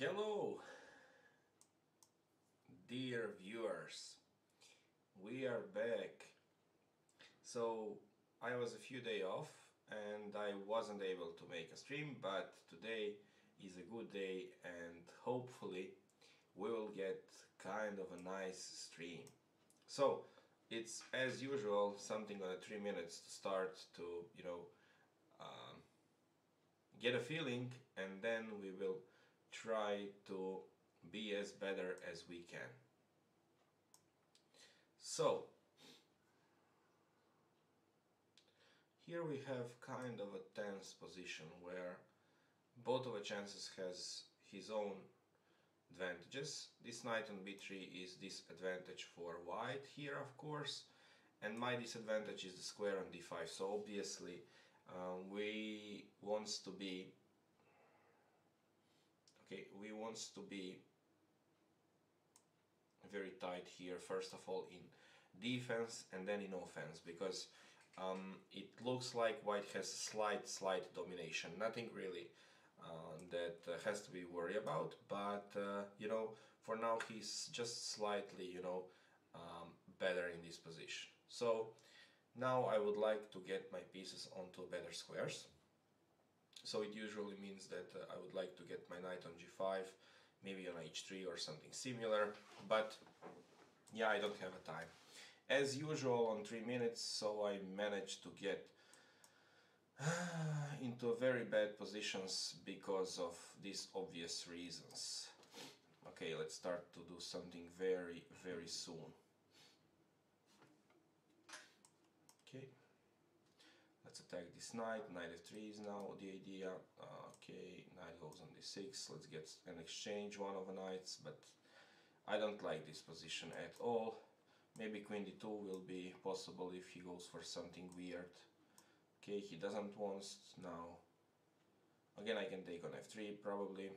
Hello, dear viewers, we are back. So I was a few days off and I wasn't able to make a stream, but today is a good day and hopefully we will get kind of a nice stream. So it's as usual something on 3 minutes to start to, get a feeling, and then we will try to be as better as we can. So here we have kind of a tense position where both of the chances has his own advantages. This knight on b3 is disadvantage for white here, of course, and my disadvantage is the square on d5. So obviously we wants to be very tight here, first of all in defense and then in offense, because it looks like white has slight domination, nothing really that has to be worried about, but for now he's just slightly better in this position. So now I would like to get my pieces onto better squares. So it usually means that I would like to get my knight on g5, maybe on h3 or something similar, but yeah, I don't have a time. As usual on 3 minutes, so I managed to get into very bad positions because of these obvious reasons. Okay, let's start to do something very soon. Okay, Let's attack this knight. Knight f3 is now the idea. Okay, knight goes on d6. Let's get an exchange, one of the knights, but I don't like this position at all. Maybe queen d2 will be possible if he goes for something weird. Okay, he doesn't want now. Again, I can take on f3 probably,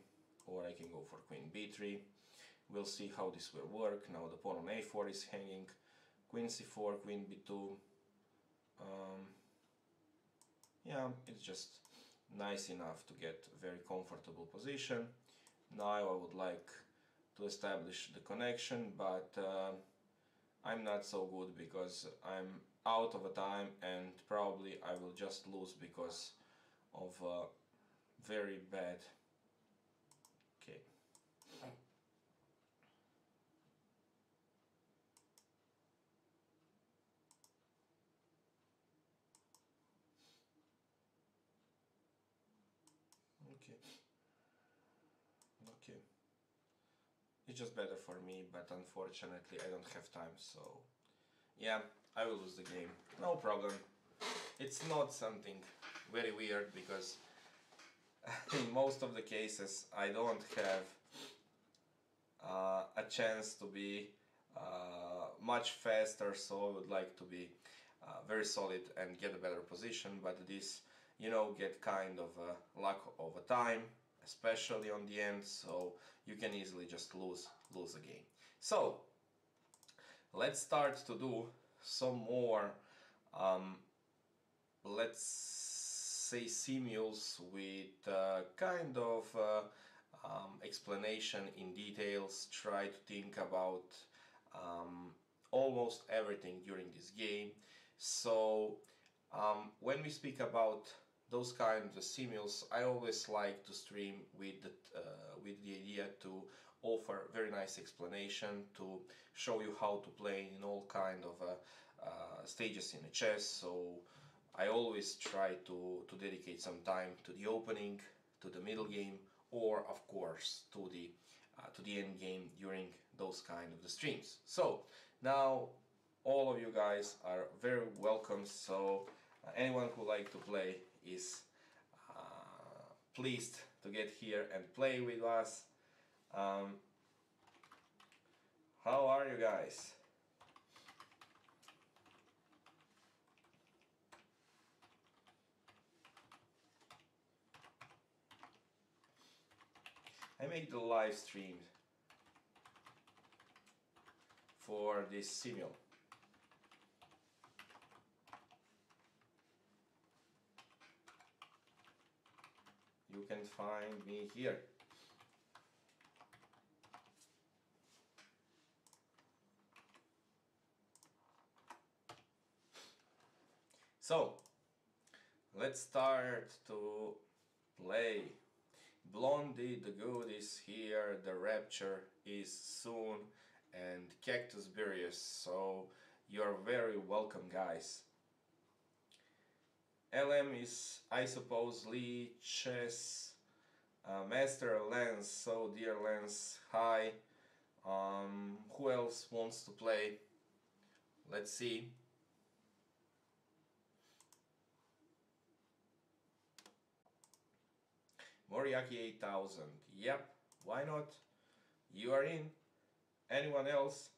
or I can go for queen b3. We'll see how this will work. Now the pawn on a4 is hanging. Queen c4, queen b2. Yeah, it's just nice enough to get a very comfortable position. Now I would like to establish the connection, but I'm not so good because I'm out of a time and probably I will just lose because of very bad. Okay. Okay. Okay. It's just better for me, but unfortunately I don't have time, so yeah, I will lose the game. No problem. It's not something very weird because in most of the cases I don't have a chance to be much faster, so I would like to be very solid and get a better position, but this, you know, get kind of a lack of a time, especially on the end, so you can easily just lose the game. So let's start to do some more let's say simules with kind of explanation in details. Try to think about almost everything during this game. So when we speak about those kinds of simules, I always like to stream with the idea to offer very nice explanation, to show you how to play in all kind of stages in a chess. So I always try to dedicate some time to the opening, to the middle game, or of course to the end game during those kind of the streams. So now all of you guys are very welcome. So anyone who like to play is pleased to get here and play with us. How are you guys? I make the live stream for this simule. You can find me here. So let's start to play. Blondie the Good is here, the Rapture is soon, and Cactus Burious, so you're very welcome, guys. LM is, I suppose, Lee, Chess, Master Lance, so dear Lance, hi. Who else wants to play? Let's see. Moriaki 8000, yep, why not? You are in. Anyone else?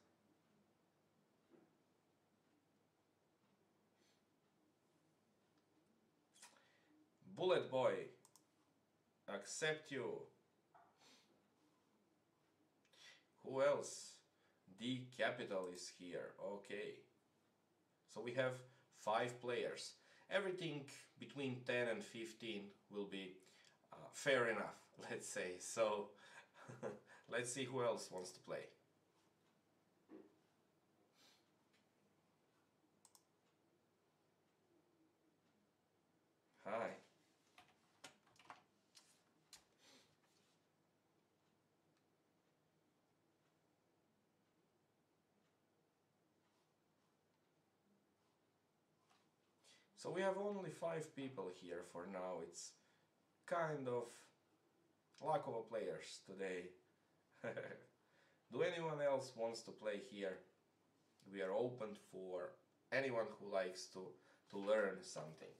Bullet Boy, accept you. Who else? D Capital is here, okay. So we have 5 players. Everything between 10 and 15 will be fair enough, let's say. So let's see who else wants to play. Hi. So we have only 5 people here for now. It's kind of lack of players today. Do anyone else wants to play here? We are open for anyone who likes to learn something.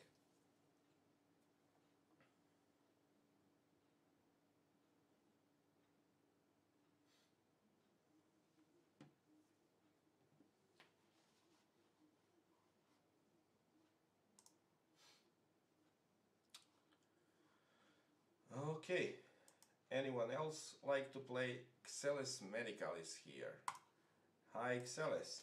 Okay, anyone else like to play? Xeles Medical is here. Hi Xeles.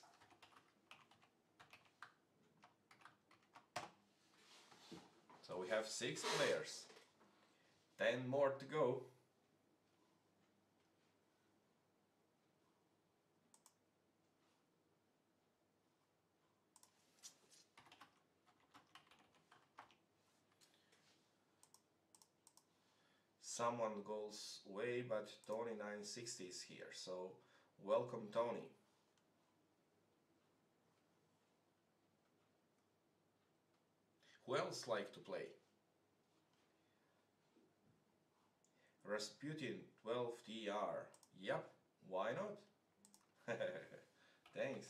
So we have 6 players, 10 more to go. Someone goes away, but Tony960 is here, so welcome Tony. Who else like to play? Rasputin 12DR. Yep, why not? Thanks.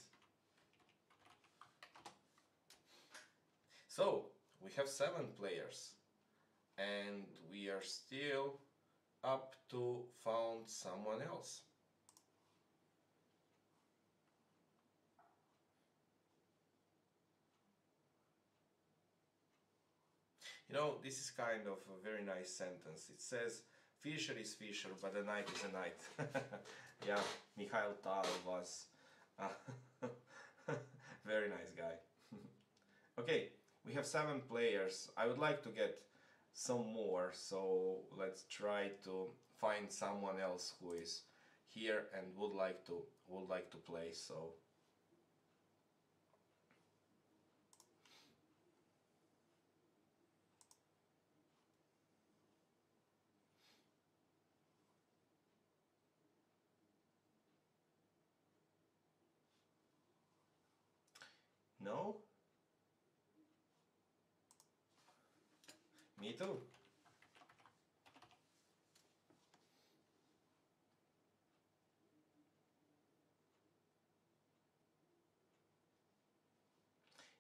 So, we have 7 players and we are still up to found someone else. You know, this is kind of a very nice sentence. It says, Fischer is Fischer, but a knight is a knight. Yeah, Mikhail Tal was a very nice guy. Okay, we have 7 players. I would like to get some more, so let's try to find someone else who is here and would like to play. So no? Me too.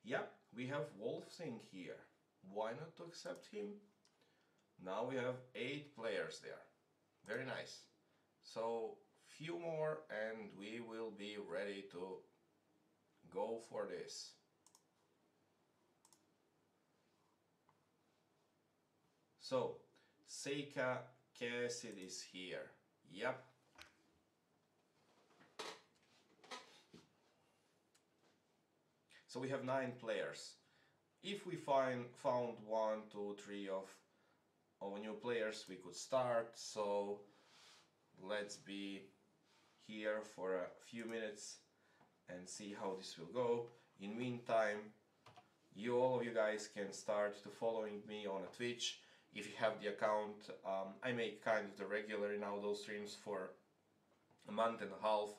Yeah, we have Wolfsing here. Why not to accept him? Now we have 8 players there. Very nice. So few more and we will be ready to go for this. So Seika Cassidy is here. Yep. So we have 9 players. If we found 1, 2, 3 of new players, we could start. So let's be here for a few minutes and see how this will go. In meantime, all of you guys can start to following me on a Twitch. If you have the account, I make kind of the regular now those streams for a month and a half,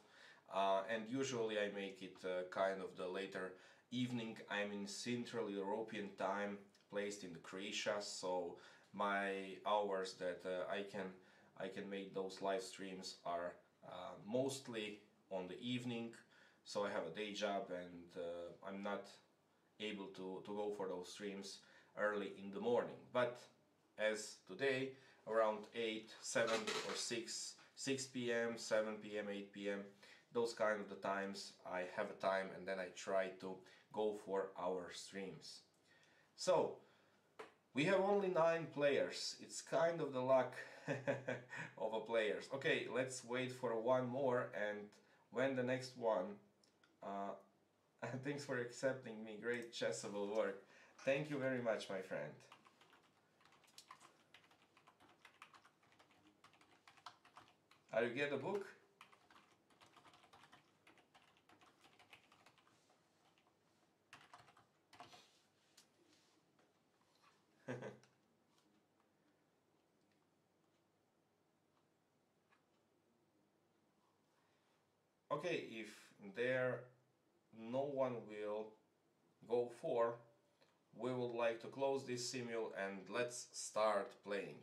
and usually I make it kind of the later evening. I'm in Central European time, placed in the Croatia, so my hours that I can make those live streams are mostly on the evening. So I have a day job and I'm not able to go for those streams early in the morning. But as today, around 8, 7 or 6 p.m., 7 p.m., 8 p.m., those kind of the times I have a time and then I try to go for our streams. So we have only 9 players. It's kind of the luck of a players. Okay, let's wait for one more, and when the next one, thanks for accepting me, great chessable work. Thank you very much, my friend. Are you get a book? Okay, if there no one will go for, we would like to close this simul and let's start playing.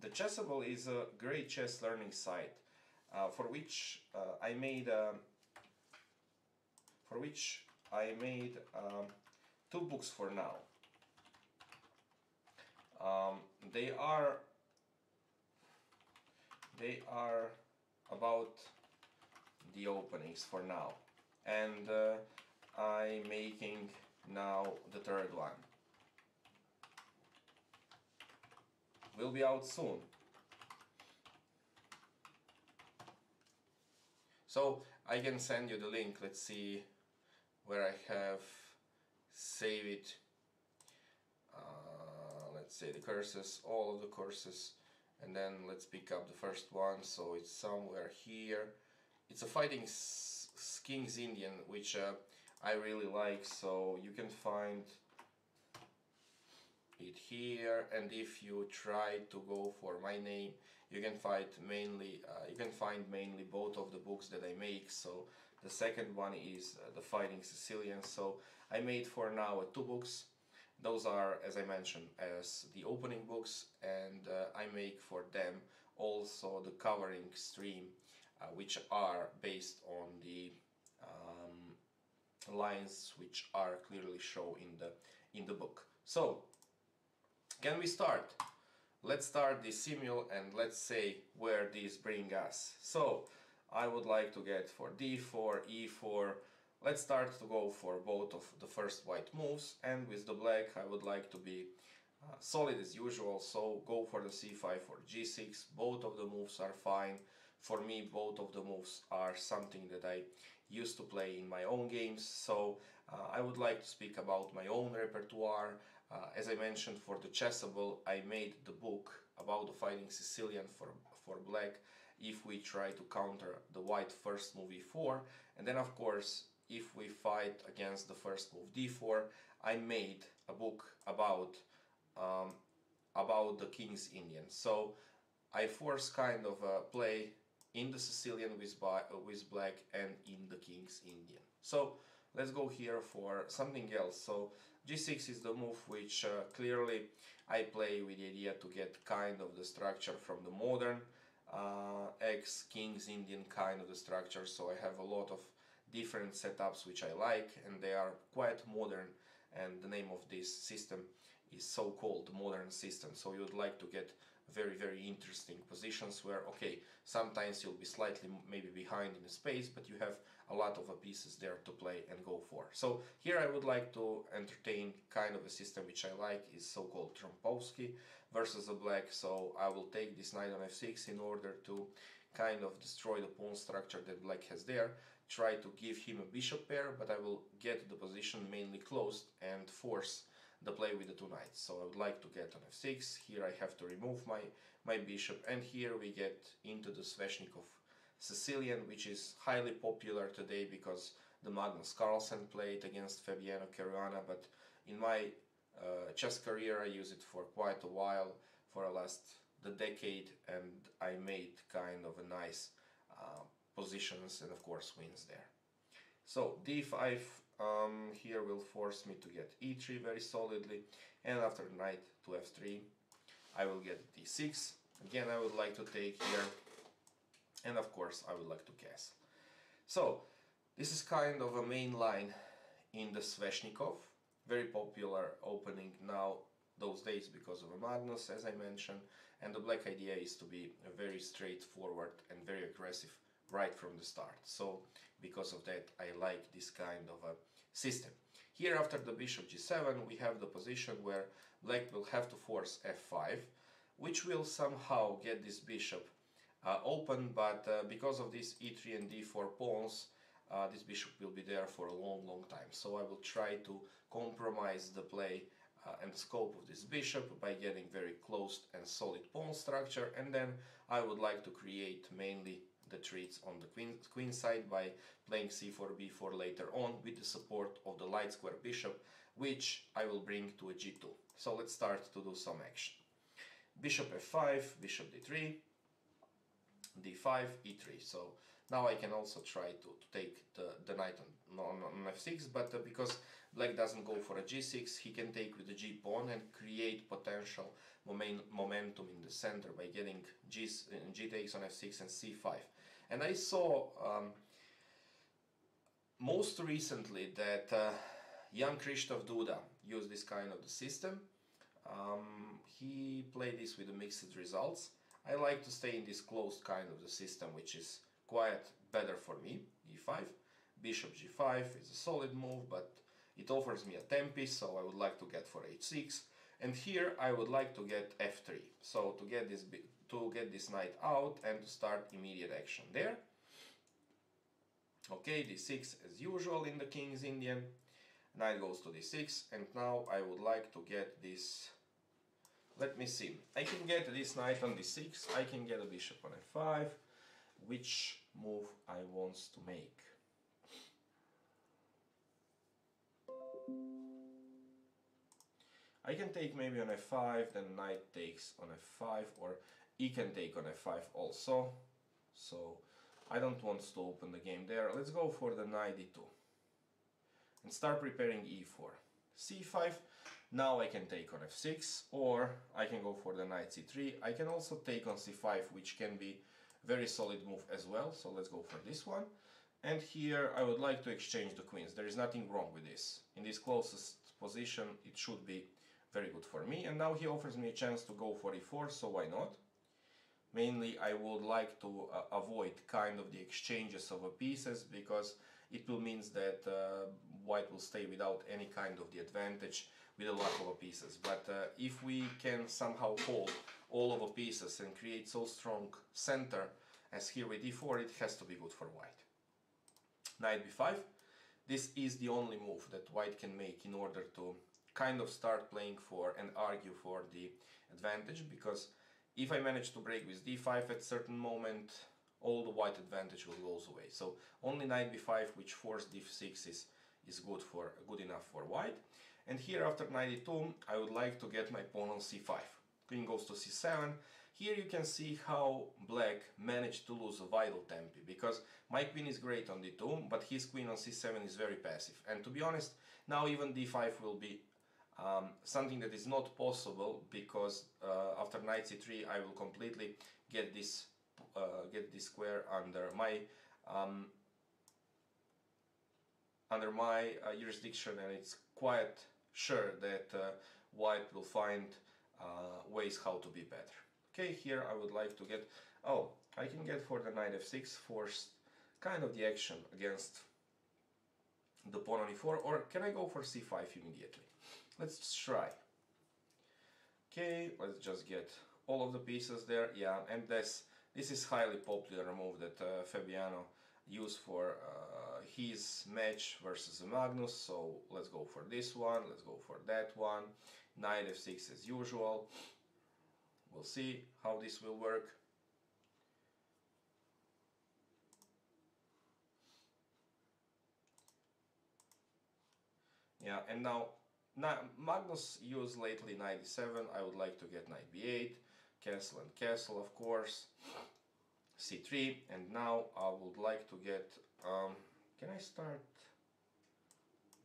The Chessable is a great chess learning site. for which I made two books for now. They are about the openings for now, and I'm making now the third one. Will be out soon. So I can send you the link. Let's see where I have saved it. Let's say the courses, all of the courses, and then let's pick up the first one. So it's somewhere here. It's a fighting King's Indian, which I really like, so you can find it here. And if you try to go for my name, you can find mainly both of the books that I make. So the second one is the Fighting Sicilian. So I made for now two books. Those are, as I mentioned, as the opening books, and I make for them also the covering stream, which are based on the lines which are clearly shown in the book. So can we start? Let's start the simul and let's say where these bring us. So I would like to get for d4, e4. Let's start to go for both of the first white moves, and with the black I would like to be solid as usual, so go for the c5 or g6. Both of the moves are fine. For me, both of the moves are something that I used to play in my own games, so I would like to speak about my own repertoire. As I mentioned, for the Chessable, I made the book about the Fighting Sicilian for black if we try to counter the white first move e4, and then of course if we fight against the first move d4. I made a book about the King's Indian. So I force kind of play in the Sicilian with black and in the King's Indian. So let's go here for something else. So g6 is the move which clearly I play with the idea to get kind of the structure from the modern ex-King's Indian kind of the structure. So I have a lot of different setups which I like, and they are quite modern, and the name of this system is so-called modern system. So you would like to get very interesting positions where, okay, sometimes you'll be slightly maybe behind in the space, but you have a lot of pieces there to play and go for. So here I would like to entertain kind of a system which I like, is so-called Trompowsky versus the black. So I will take this knight on f6 in order to kind of destroy the pawn structure that black has there, try to give him a bishop pair, but I will get the position mainly closed and force the play with the two knights. So I would like to get on f6. Here I have to remove my bishop, and here we get into the Sveshnikov Sicilian, which is highly popular today because the Magnus Carlsen played against Fabiano Caruana, but in my chess career I use it for quite a while, for the decade, and I made kind of a nice positions and of course wins there. So d5 here will force me to get e3 very solidly, and after knight to f3 I will get d6. Again I would like to take here, and of course I would like to castle. So this is kind of a main line in the Sveshnikov, very popular opening now those days because of a Magnus, as I mentioned, and the black idea is to be very straightforward and very aggressive right from the start. So because of that I like this kind of a system. Here after the bishop g7 we have the position where black will have to force f5, which will somehow get this bishop open, but because of these e3 and d4 pawns, this bishop will be there for a long time. So I will try to compromise the play and scope of this bishop by getting very close and solid pawn structure, and then I would like to create mainly the threats on the queen side by playing c4, b4 later on with the support of the light square bishop, which I will bring to a g2. So let's start to do some action. Bishop f5, bishop d3, d5, e3. So now I can also try to take the knight on f6, but because black doesn't go for a g6, he can take with the g pawn and create potential momentum in the center by getting g takes on f6 and c5. And I saw most recently that young Krzysztof Duda used this kind of the system. He played this with mixed results. I like to stay in this closed kind of the system, which is quite better for me. e5, bishop g5 is a solid move, but it offers me a tempi, so I would like to get for h6. And here I would like to get f3, so to get this knight out and to start immediate action there. Okay, d6 as usual in the King's Indian. Knight goes to d6, and now I would like to get this. Let me see. I can get this knight on d6. I can get a bishop on f5. Which move I want to make? I can take maybe on f5, then knight takes on f5, or e can take on f5 also. So I don't want to open the game there. Let's go for the knight d2 and start preparing e4. c5, now I can take on f6, or I can go for the knight c3. I can also take on c5, which can be very solid move as well, so let's go for this one. And here I would like to exchange the queens. There is nothing wrong with this. In this closest position it should be very good for me. And now he offers me a chance to go for e4, so why not? Mainly I would like to avoid kind of the exchanges of pieces, because it will mean that white will stay without any kind of the advantage with a lack of pieces. But if we can somehow hold all of the pieces and create so strong center as here with e4, it has to be good for white. Knight b5. This is the only move that white can make in order to kind of start playing for and argue for the advantage, because if I manage to break with d5 at a certain moment, all the white advantage will go away. So only knight b5, which forced d6 is good enough for white. And here after knight d2, I would like to get my pawn on c5. Queen goes to c7. Here you can see how black managed to lose a vital tempi, because my queen is great on d2, but his queen on c7 is very passive. And to be honest, now even d5 will be something that is not possible, because after knight c3 I will completely get this square under my jurisdiction, and it's quite sure that white will find ways how to be better. Okay, here I would like to get, oh, I can get for the knight f6, forced kind of the action against the pawn on e4, or can I go for c5 immediately? Let's try. Okay, let's just get all of the pieces there. Yeah, and this is highly popular move that Fabiano used for his match versus Magnus. So let's go for this one, let's go for that one. Knight f6 as usual. We'll see how this will work. Yeah, and now Magnus used lately knight d7. I would like to get knight b8, castle and castle, of course, c3, and now I would like to get, can I start,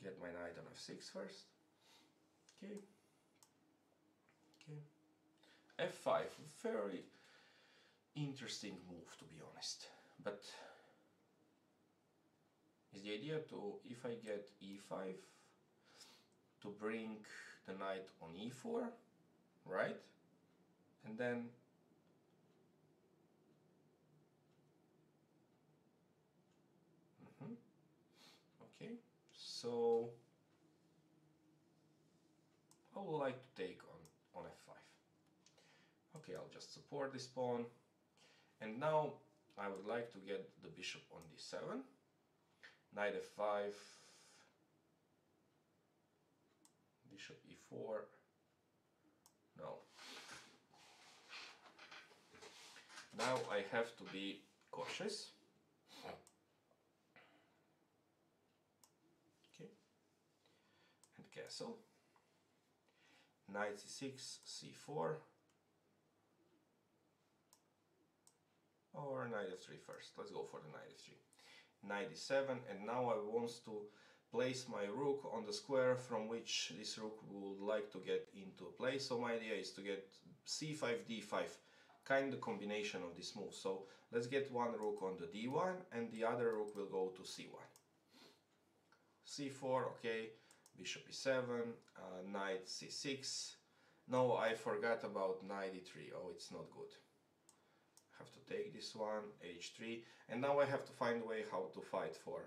get my knight on f6 first? Okay, f5, very interesting move, to be honest, but is the idea to, if I get e5, to bring the knight on e4, right? And then okay, so I would like to take on f5. Okay, I'll just support this pawn, and now I would like to get the bishop on d7, knight f5, bishop e4, no. Now I have to be cautious. Okay, and castle, knight c6, c4, or knight f3 first. Let's go for the knight f3. Knight d7, and now I want to place my rook on the square from which this rook would like to get into play. So my idea is to get c5, d5 kind of combination of this move. So let's get one rook on the d1 and the other rook will go to c1. c4, okay, bishop e7, knight c6. No, I forgot about knight e3. Oh, it's not good. I have to take this one, h3, and now I have to find a way how to fight for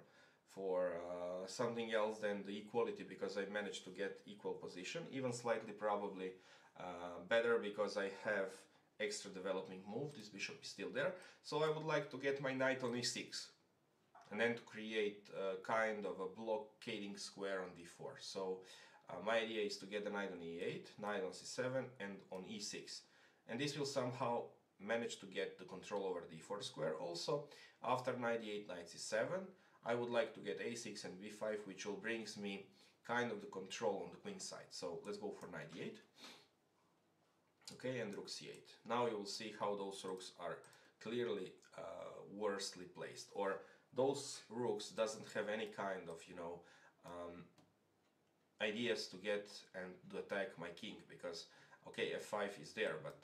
something else than the equality, because I managed to get equal position, even slightly probably better because I have extra developing move. This bishop is still there, so I would like to get my knight on e6 and then to create kind of a blockading square on d4. So my idea is to get the knight on e8, knight on c7 and on e6, and this will somehow manage to get the control over the d4 square. Also, after knight e8, knight c7, I would like to get a6 and b5, which will brings me kind of the control on the queen side. So let's go for knight e8. Okay, and rook c8. Now you will see how those rooks are clearly worsely placed, or those rooks doesn't have any kind of, you know, ideas to get and to attack my king, because okay, f5 is there, but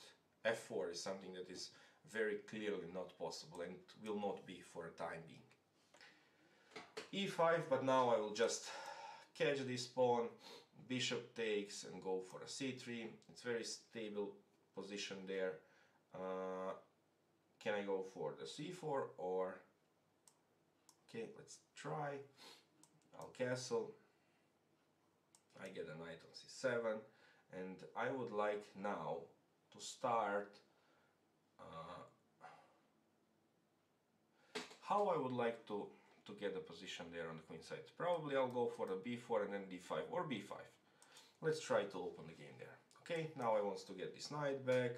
f4 is something that is very clearly not possible and will not be for a time being. e5, but now I will just catch this pawn, bishop takes and go for a c3. It's very stable position there. Can I go for the c4 or... Okay, let's try. I'll castle. I get a knight on c7, and I would like now to start how I would like to get a position there on the queen side. Probably I'll go for a b4 and then d5 or b5. Let's try to open the game there. Okay, now I want to get this knight back.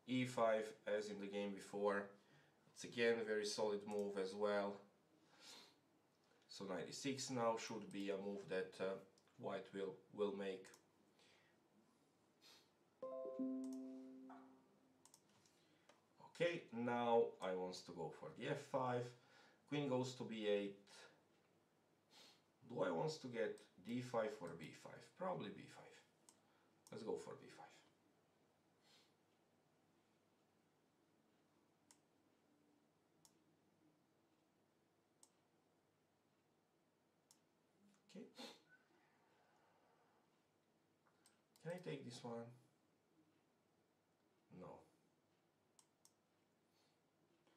e5 as in the game before. It's again a very solid move as well. So knight e6 now should be a move that white will make. Okay, now I want to go for the f5. Queen goes to b8. Do I want to get d5 or b5? Probably b5. Let's go for b5. Okay. Can I take this one? No.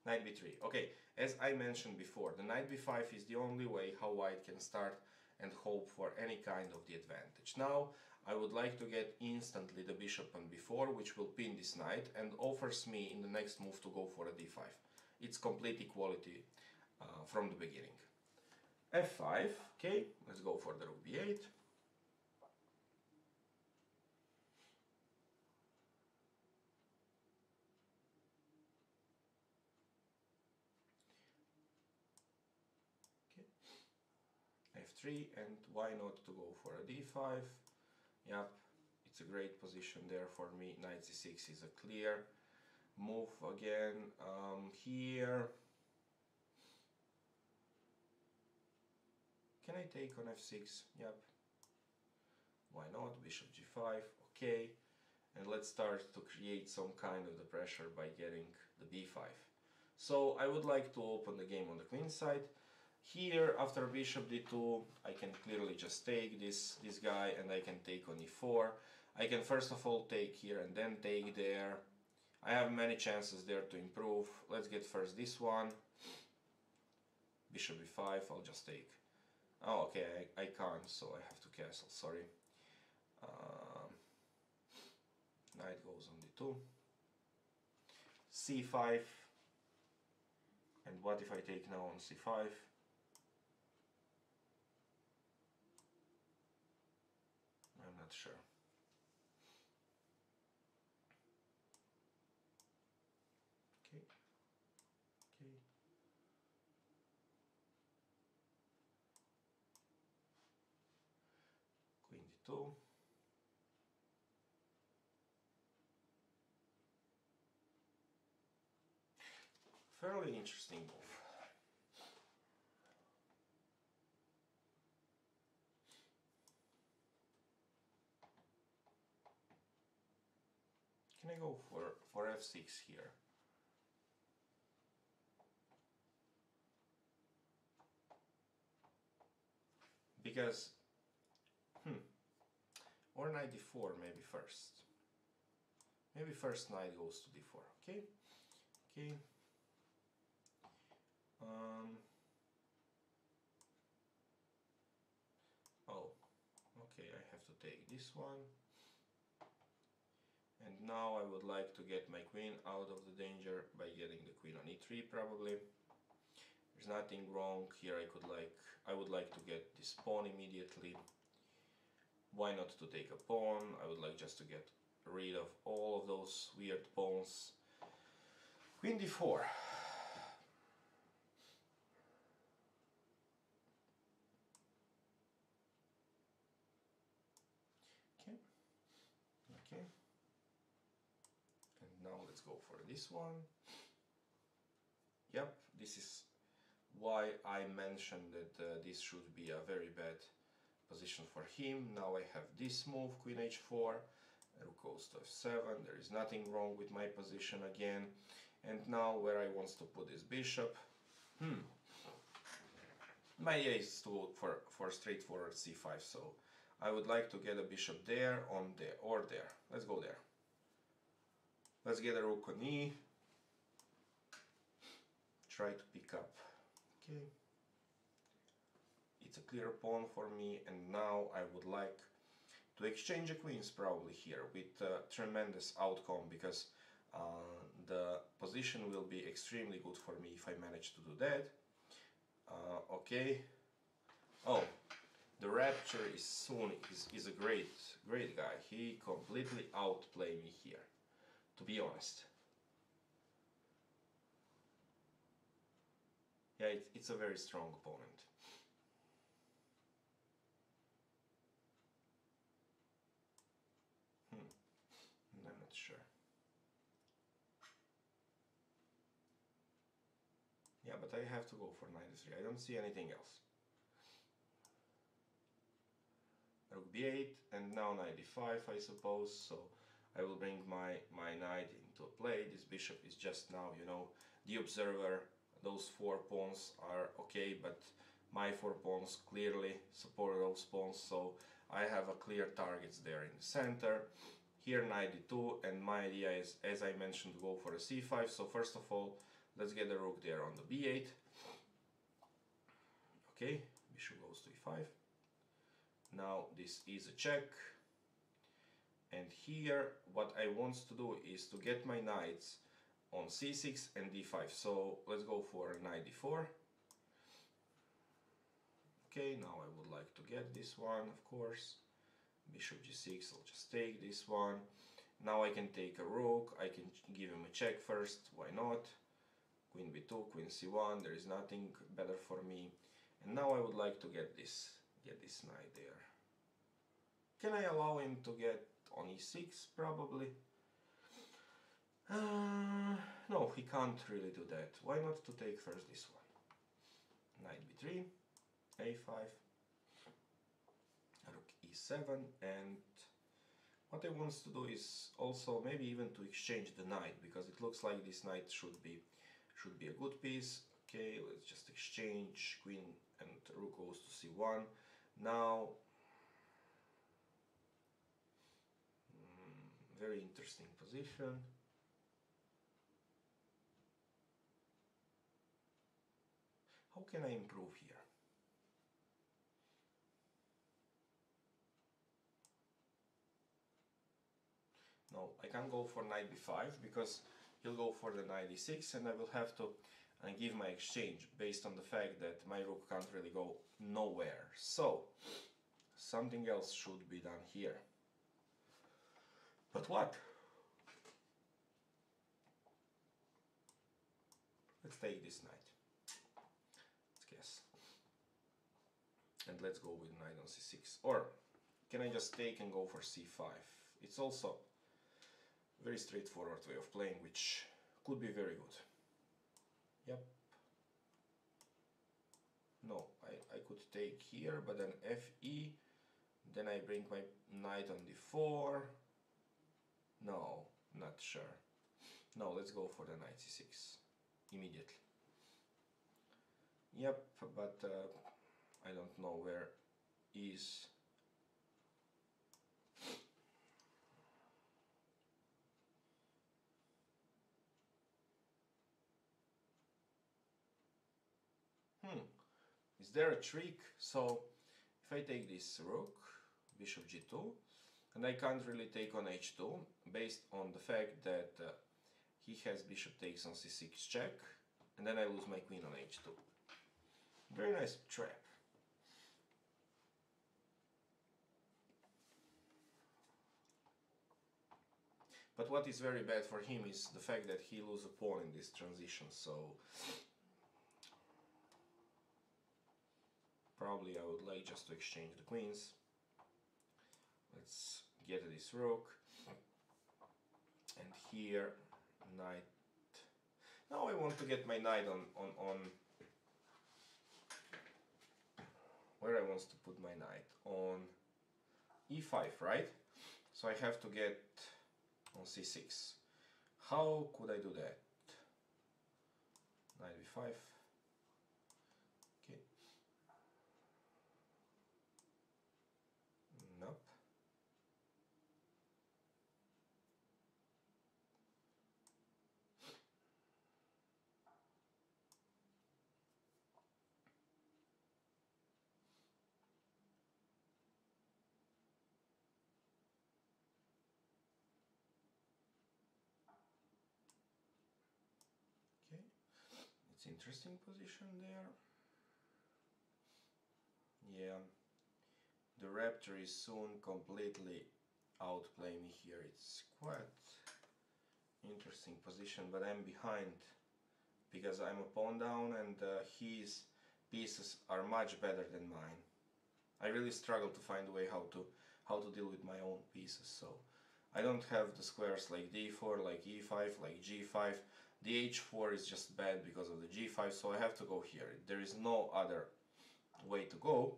Knight b3. Okay, as I mentioned before, the knight b5 is the only way how white can start and hope for any kind of the advantage. Now I would like to get instantly the bishop on b4, which will pin this knight and offers me in the next move to go for a d5. It's complete equality from the beginning. f5, okay, let's go for the rook b8. f3, and why not to go for a d5? Yep, it's a great position there for me. Knight c6 is a clear move again. Here, can I take on f6? Yep, why not? Bishop g5, okay, and let's start to create some kind of the pressure by getting the b5. So I would like to open the game on the queen side. Here, after bishop d2, I can clearly just take this guy and I can take on e4. I can first of all take here and then take there. I have many chances there to improve. Let's get first this one. Bishop b5, I'll just take. Oh, okay, I can't, so I have to castle, sorry. Knight goes on d2. c5. And what if I take now on c5? I'm not sure. Okay. Okay. Queen d2. Fairly interesting move. Can I go for f6 here? Because, or knight d4 maybe first. Maybe first knight goes to d4, okay? Okay. Oh, okay, I have to take this one. And now I would like to get my queen out of the danger by getting the queen on e3 probably. There's nothing wrong here. I would like to get this pawn immediately. Why not to take a pawn? I would like just to get rid of all of those weird pawns. Queen d4. Okay. Okay. And now let's go for this one. Yep, this is why I mentioned that this should be a very bad position for him. Now I have this move, queen h4, rook goes to f7, there is nothing wrong with my position again. And now where I want to put this bishop, my idea is to go for straightforward c5, so I would like to get a bishop there, on there, or there. Let's go there. Let's get a rook on e, try to pick up. Okay. It's a clear pawn for me, and now I would like to exchange the queens probably here with a tremendous outcome, because the position will be extremely good for me if I manage to do that. Okay. Oh, the Rapture is a great guy. He completely outplayed me here, to be honest. Yeah, it's a very strong opponent. I'm not sure. Yeah, but I have to go for knight e3. I don't see anything else. Rook b8 and now knight d5, I suppose. So I will bring my knight into play. This bishop is just now, you know, the observer. Those 4 pawns are okay, but my 4 pawns clearly support those pawns, so I have a clear targets there in the center. Here knight d2, and my idea is, as I mentioned, to go for a c5. So first of all, let's get the rook there on the b8. Okay, bishop goes to e5. Now this is a check. And here what I want to do is to get my knights on c6 and d5. So let's go for knight d4. Okay, now I would like to get this one, of course. Bishop g6, I'll just take this one. Now I can take a rook, I can give him a check first, why not? Queen b2, queen c1, there is nothing better for me. And now I would like to get this knight there. Can I allow him to get on e6? Probably. No, he can't really do that. Why not to take first this one? Knight b3, a5, rook e7, and what I want to do is also maybe even to exchange the knight, because it looks like this knight should be a good piece. Okay, let's just exchange. Queen and rook goes to c1. Now, very interesting position. How can I improve here? No, I can't go for knight b5 because he'll go for the knight e6, and I will have to give my exchange based on the fact that my rook can't really go nowhere. So something else should be done here. But what? Let's take this knight. Let's guess. And let's go with knight on c6. Or can I just take and go for c5? It's also a very straightforward way of playing, which could be very good. Yep. No, I could take here, but then fe. Then I bring my knight on d4. No, Not sure. No, let's go for the knight c6 immediately. Yep, but I don't know where is. Is there a trick? So if I take this rook, bishop g2, and I can't really take on h2 based on the fact that he has bishop takes on c6 check, and then I lose my queen on h2. Very nice trap. But what is very bad for him is the fact that he loses a pawn in this transition, so probably I would like just to exchange the queens. Let's get this rook. And here, knight. Now I want to get my knight on where I want to put my knight? On e5, right? So I have to get on c6. How could I do that? Knight b5. Okay. Nope. Okay. It's interesting position there. Yeah. The Raptor is soon completely outplay me here. It's quite interesting position, but I'm behind because I'm a pawn down and his pieces are much better than mine. I really struggle to find a way how to deal with my own pieces. So I don't have the squares like d4, like e5, like g5. The h4 is just bad because of the g5, so I have to go here. There is no other way to go.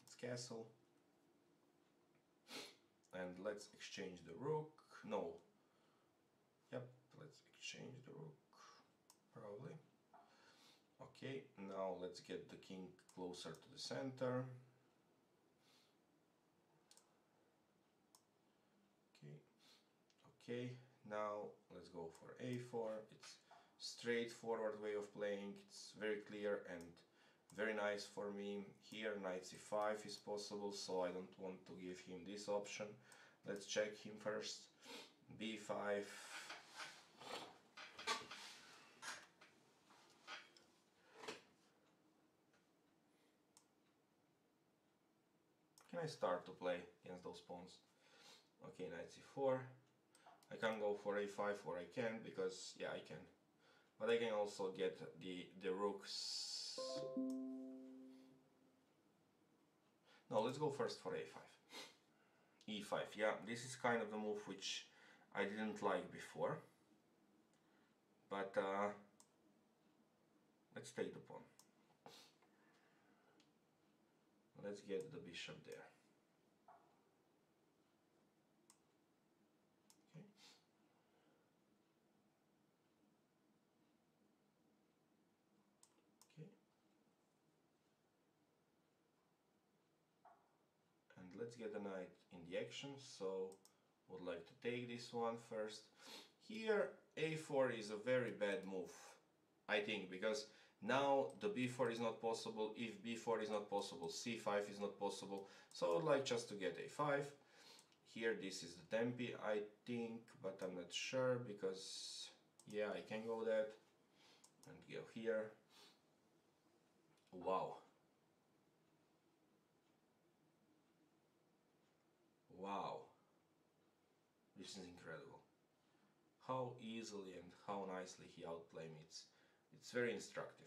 It's castle. And let's exchange the rook. No. Yep, let's exchange the rook. Probably. Okay, now let's get the king closer to the center. Okay. Okay, now let's go for a4. It's straightforward way of playing. It's very clear and very nice for me. Here knight c5 is possible, so I don't want to give him this option. Let's check him first. b5. Can I start to play against those pawns? Okay, knight c4. I can't go for a5, or I can, because yeah, I can. But I can also get the rooks. No, let's go first for a5. e5, yeah, this is kind of the move which I didn't like before. But let's take the pawn. Let's get the bishop there. Okay. Okay. And let's get the knight in the action, so would like to take this one first. Here a4 is a very bad move, I think, because now the b4 is not possible. If b4 is not possible, c5 is not possible, so I would like just to get a5. Here this is the tempi, I think, but I'm not sure, because yeah, I can go that and go here. Wow. Wow. This is incredible. How easily and how nicely he outplayed me. It's very instructive.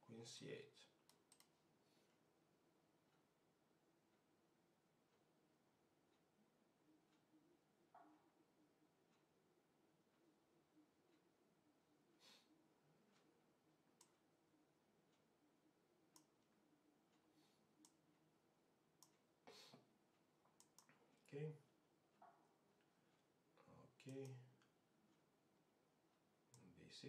Queen c8. Okay. Okay. B6.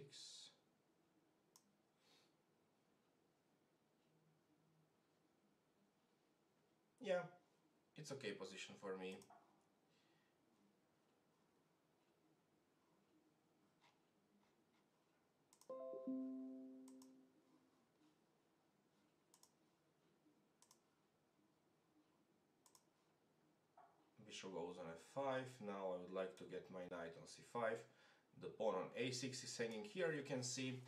Yeah, it's okay position for me. Bishop goes on f5. Now I would like to get my knight on c5. The pawn on a6 is hanging here. You can see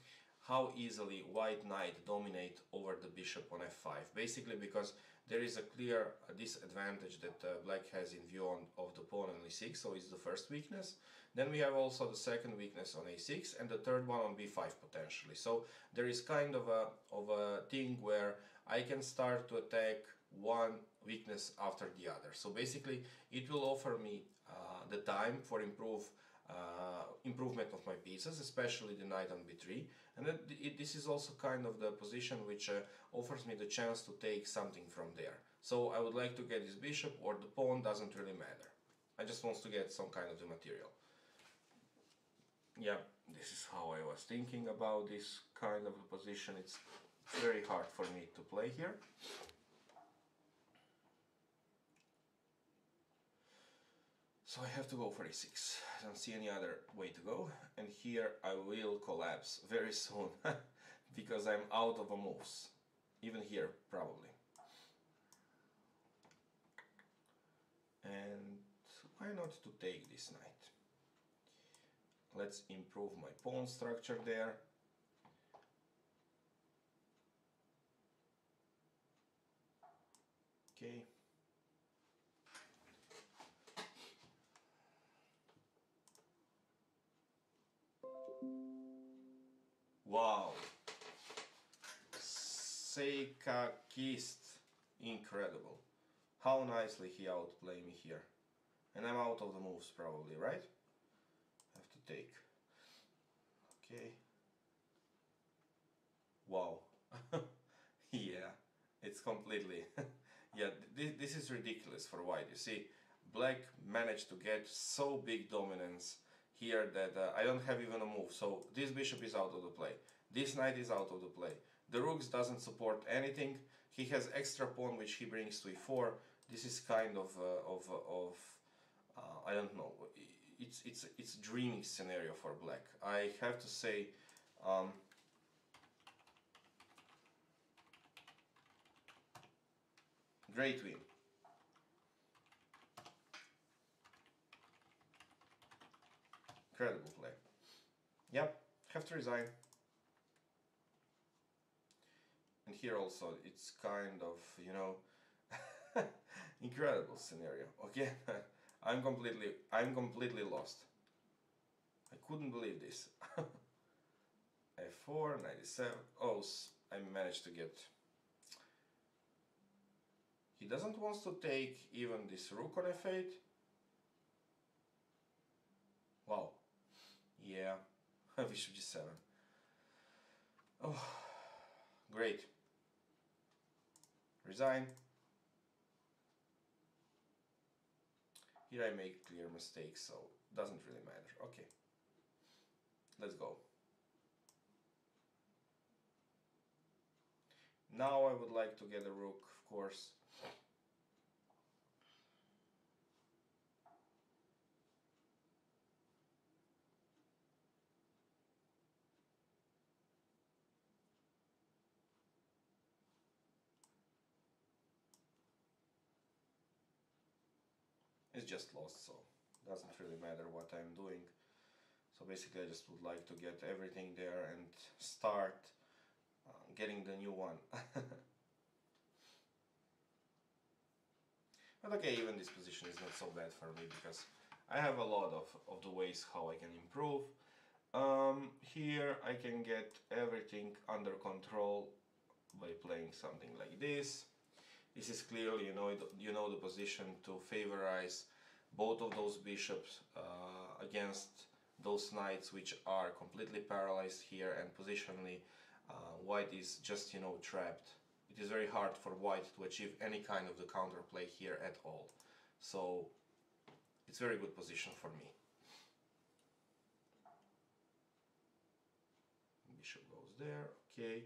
how easily white knight dominate over the bishop on f5. Basically because there is a clear disadvantage that black has in view of the pawn on e6, so it's the first weakness. Then we have also the second weakness on a6 and the third one on b5 potentially. So there is kind of a thing where I can start to attack one weakness after the other. So basically it will offer me the time for improvement of my pieces, especially the knight on b3, and this is also kind of the position which offers me the chance to take something from there. So I would like to get this bishop, or the pawn, doesn't really matter. I just want to get some kind of the material. Yeah, this is how I was thinking about this kind of a position. It's very hard for me to play here. So I have to go for e6. I don't see any other way to go. And here I will collapse very soon because I'm out of moves. Even here, probably. And why not to take this knight? Let's improve my pawn structure there. Okay. Wow, Seika kissed. Incredible. How nicely he outplayed me here. And I'm out of the moves probably, right? Have to take. Okay. Wow. Yeah, it's completely... yeah, this is ridiculous for white. You see, black managed to get so big dominance here that I don't have even a move. So this bishop is out of the play. This knight is out of the play. The rooks doesn't support anything. He has extra pawn which he brings to e4. This is kind of I don't know. It's dreaming scenario for black. I have to say. Great win. Incredible play. Yep, have to resign. And here also it's kind of, you know, incredible scenario. Okay, I'm completely lost. I couldn't believe this. f4, 97. Oh, I managed to get. He doesn't want to take even this rook on f8. Wow. Yeah, bishop g7. Oh, great. Resign. Here I make clear mistakes, so doesn't really matter. Okay, let's go. Now I would like to get a rook, of course. It's just lost, so doesn't really matter what I'm doing. So basically I just would like to get everything there and start getting the new one. But okay, even this position is not so bad for me because I have a lot of the ways how I can improve. Here I can get everything under control by playing something like this. This is clearly, you know the position to favorize both of those bishops against those knights which are completely paralyzed here, and positionally white is just, trapped. It is very hard for white to achieve any kind of the counterplay here at all. So it's very good position for me. Bishop goes there, okay.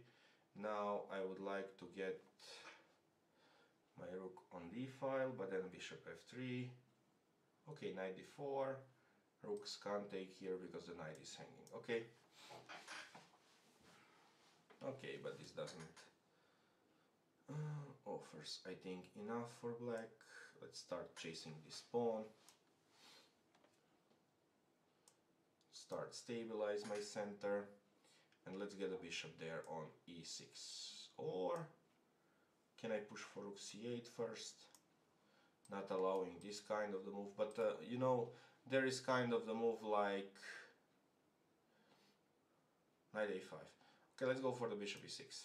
Now I would like to get my rook on d file, but then bishop f3. Okay, knight d4. Rooks can't take here because the knight is hanging. Okay. Okay, but this doesn't offers, I think, enough for black. Let's start chasing this pawn. Start stabilize my center. And let's get a bishop there on e6. Or can I push for rook c8 first? Not allowing this kind of the move, but you know, there is kind of the move like knight a5. Okay, let's go for the bishop e6.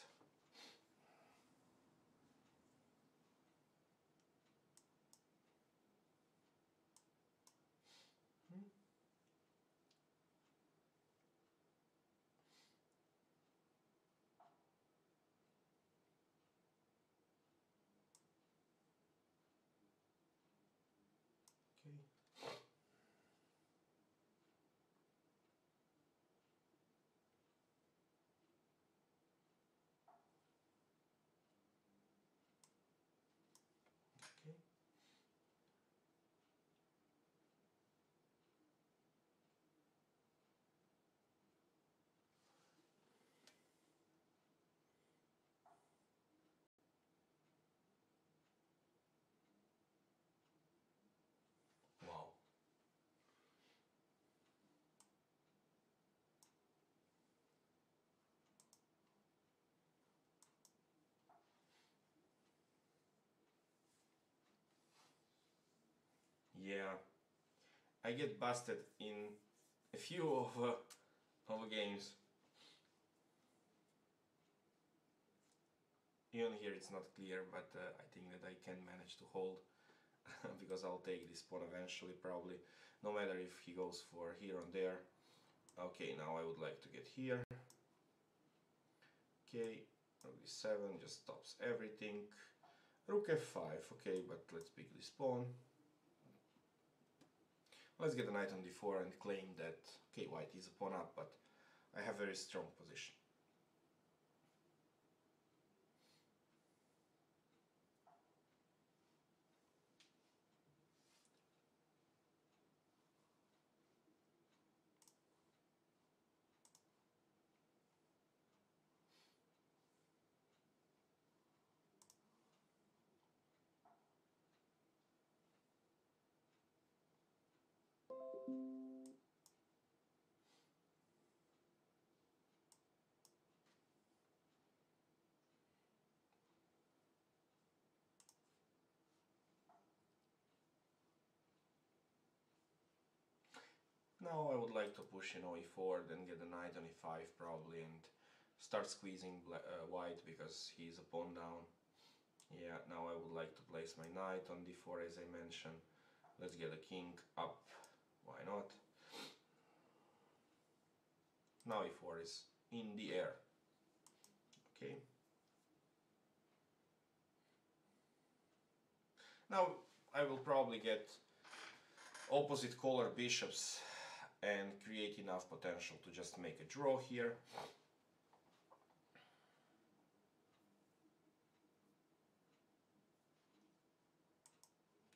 Wow. Yeah, I get busted in a few of games. Even here it's not clear, but I think that I can manage to hold because I'll take this pawn eventually, probably, no matter if he goes for here or there. Okay, now I would like to get here. Okay, rook d7 just stops everything. Rook f5, okay, but let's pick this pawn. Let's get a knight on d4 and claim that, okay, white is a pawn up, but I have very strong position. Now I would like to push in e4, then get a knight on e5 probably, and start squeezing white because he's a pawn down. Yeah, now I would like to place my knight on d4 as I mentioned. Let's get a king up, why not? Now e4 is in the air. Okay. Now I will probably get opposite color bishops and create enough potential to just make a draw here.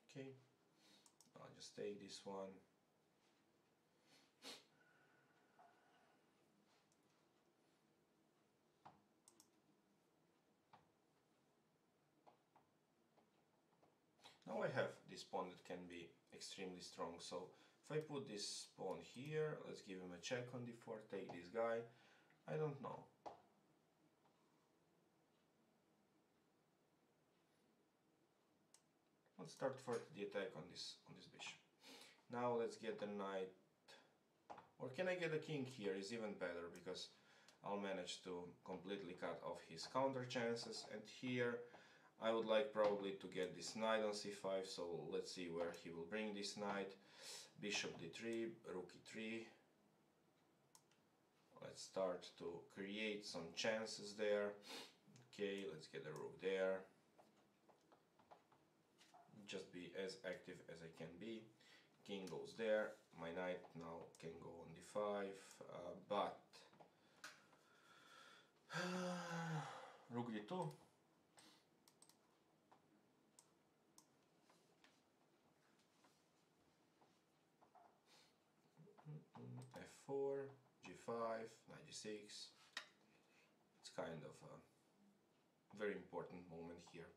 Okay, I'll just take this one. Now I have this pawn that can be extremely strong, so if I put this pawn here, let's give him a check on d4, take this guy, I don't know. Let's start for the attack on this bishop. Now let's get a knight, or can I get a king here is even better because I'll manage to completely cut off his counter chances, and here I would like probably to get this knight on c5, so let's see where he will bring this knight. Bishop d3, rook e3. Let's start to create some chances there. Okay, let's get a rook there. Just be as active as I can be. king goes there, my knight now can go on d5, but rook d2. f4, g5, knight g6. It's kind of a very important moment here.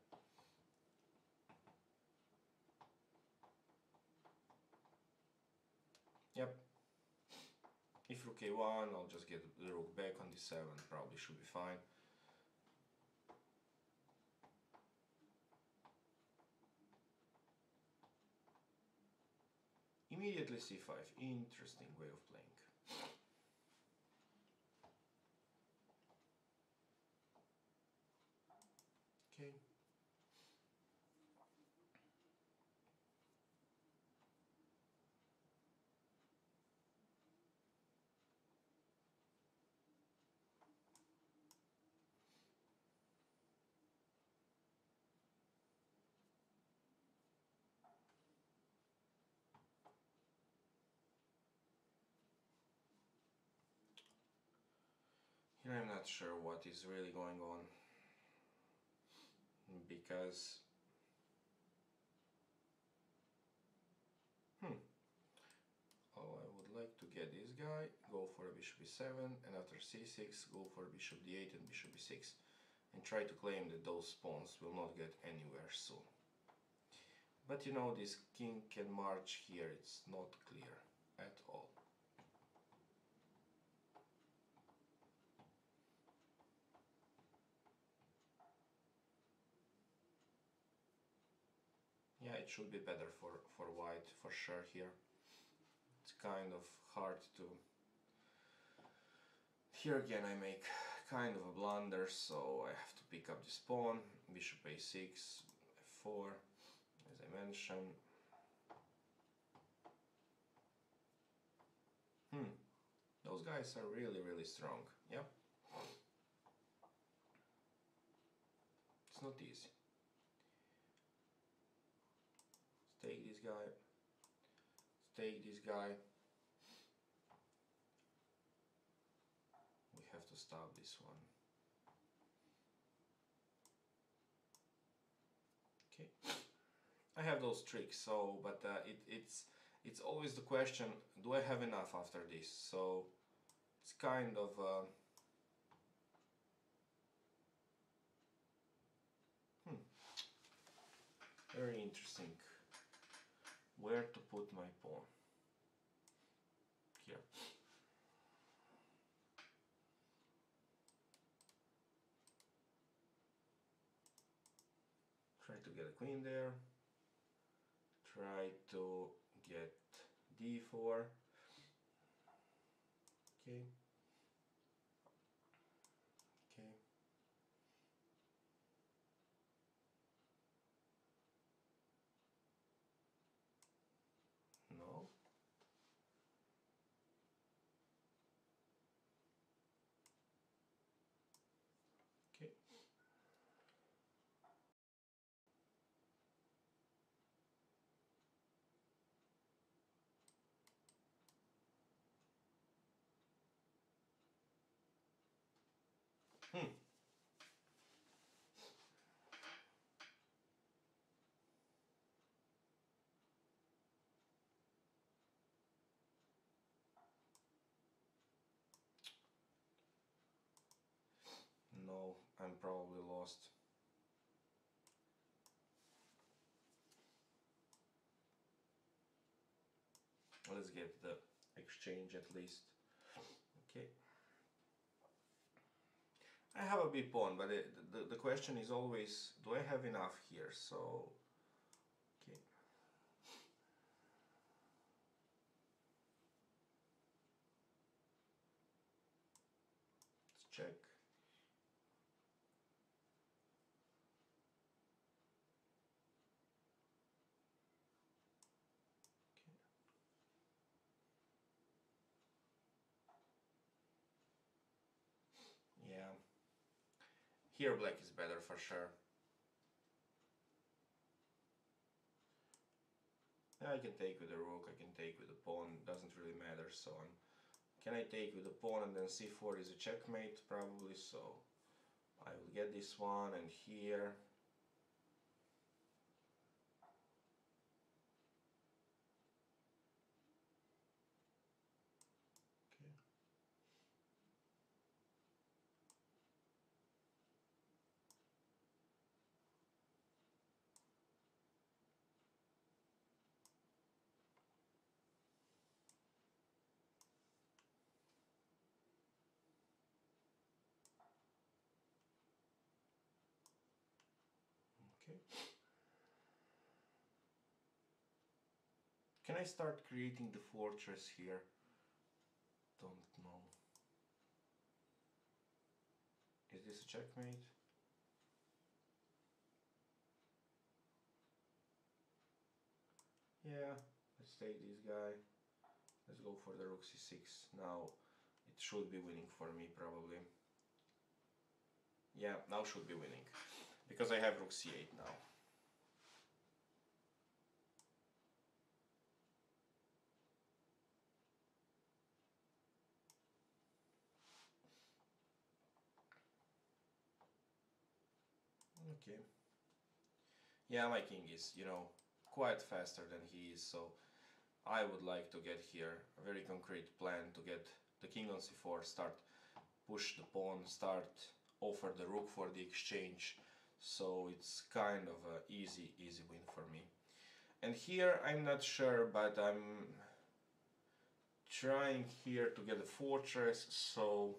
Yep. If rook a1, I'll just get the rook back on d7, probably should be fine. Immediately c5, interesting way of playing. Okay. Here I'm not sure what is really going on, because oh, I would like to get this guy, go for a bishop e7, and after c6 go for bishop d8 and bishop e6, and try to claim that those pawns will not get anywhere soon. But you know, this king can march here, it's not clear at all. Yeah, it should be better for white, for sure here. It's kind of hard to... Here again I make kind of a blunder, so I have to pick up this pawn, bishop a6, f4, as I mentioned. Those guys are really strong, yeah? It's not easy. Let's take this guy, let's take this guy. We have to stop this one. Okay. I have those tricks, so, but it's always the question, do I have enough after this? So it's kind of very interesting where to put my pawn. Here. Try to get a queen there. Try to get d4. Okay. Okay. No. Okay. No, I'm probably lost. Let's get the exchange at least. Okay. I have a big pawn, but the question is always, do I have enough here? So, okay. Let's check. Yeah, here black is better for sure. Yeah, I can take with the rook, I can take with the pawn, doesn't really matter. So can I take with the pawn and then c4 is a checkmate? Probably so. I will get this one and here. Okay. Okay. Can I start creating the fortress here? Don't know. Is this a checkmate? Yeah, let's take this guy. Let's go for the rook c6. Now it should be winning for me probably. Yeah, now should be winning. Because I have rook c8 now. Okay. Yeah, my king is, quite faster than he is, so I would like to get here a very concrete plan to get the king on c4, start push the pawn, start offer the rook for the exchange, so it's kind of an easy win for me. And here I'm not sure, but I'm trying here to get a fortress, so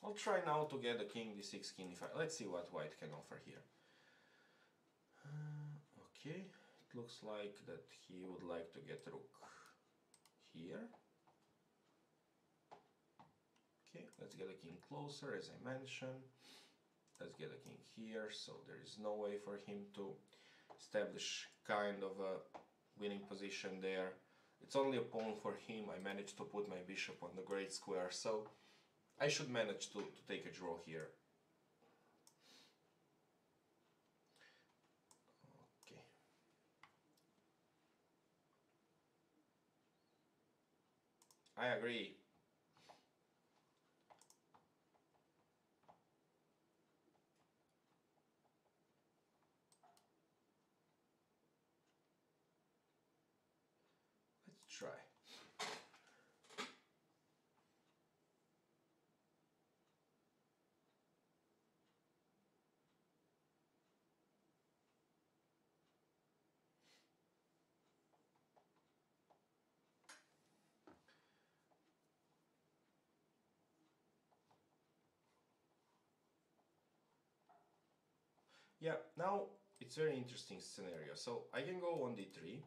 I'll try now to get a king d6, king d5. Let's see what white can offer here. Okay, it looks like that he would like to get rook here. Okay, let's get a king closer, as I mentioned. Let's get a king here, so there is no way for him to establish kind of a winning position there. It's only a pawn for him. I managed to put my bishop on the great square, so I should manage to take a draw here. Okay. I agree. Let's try. Yeah, now it's very interesting scenario. So I can go on d3,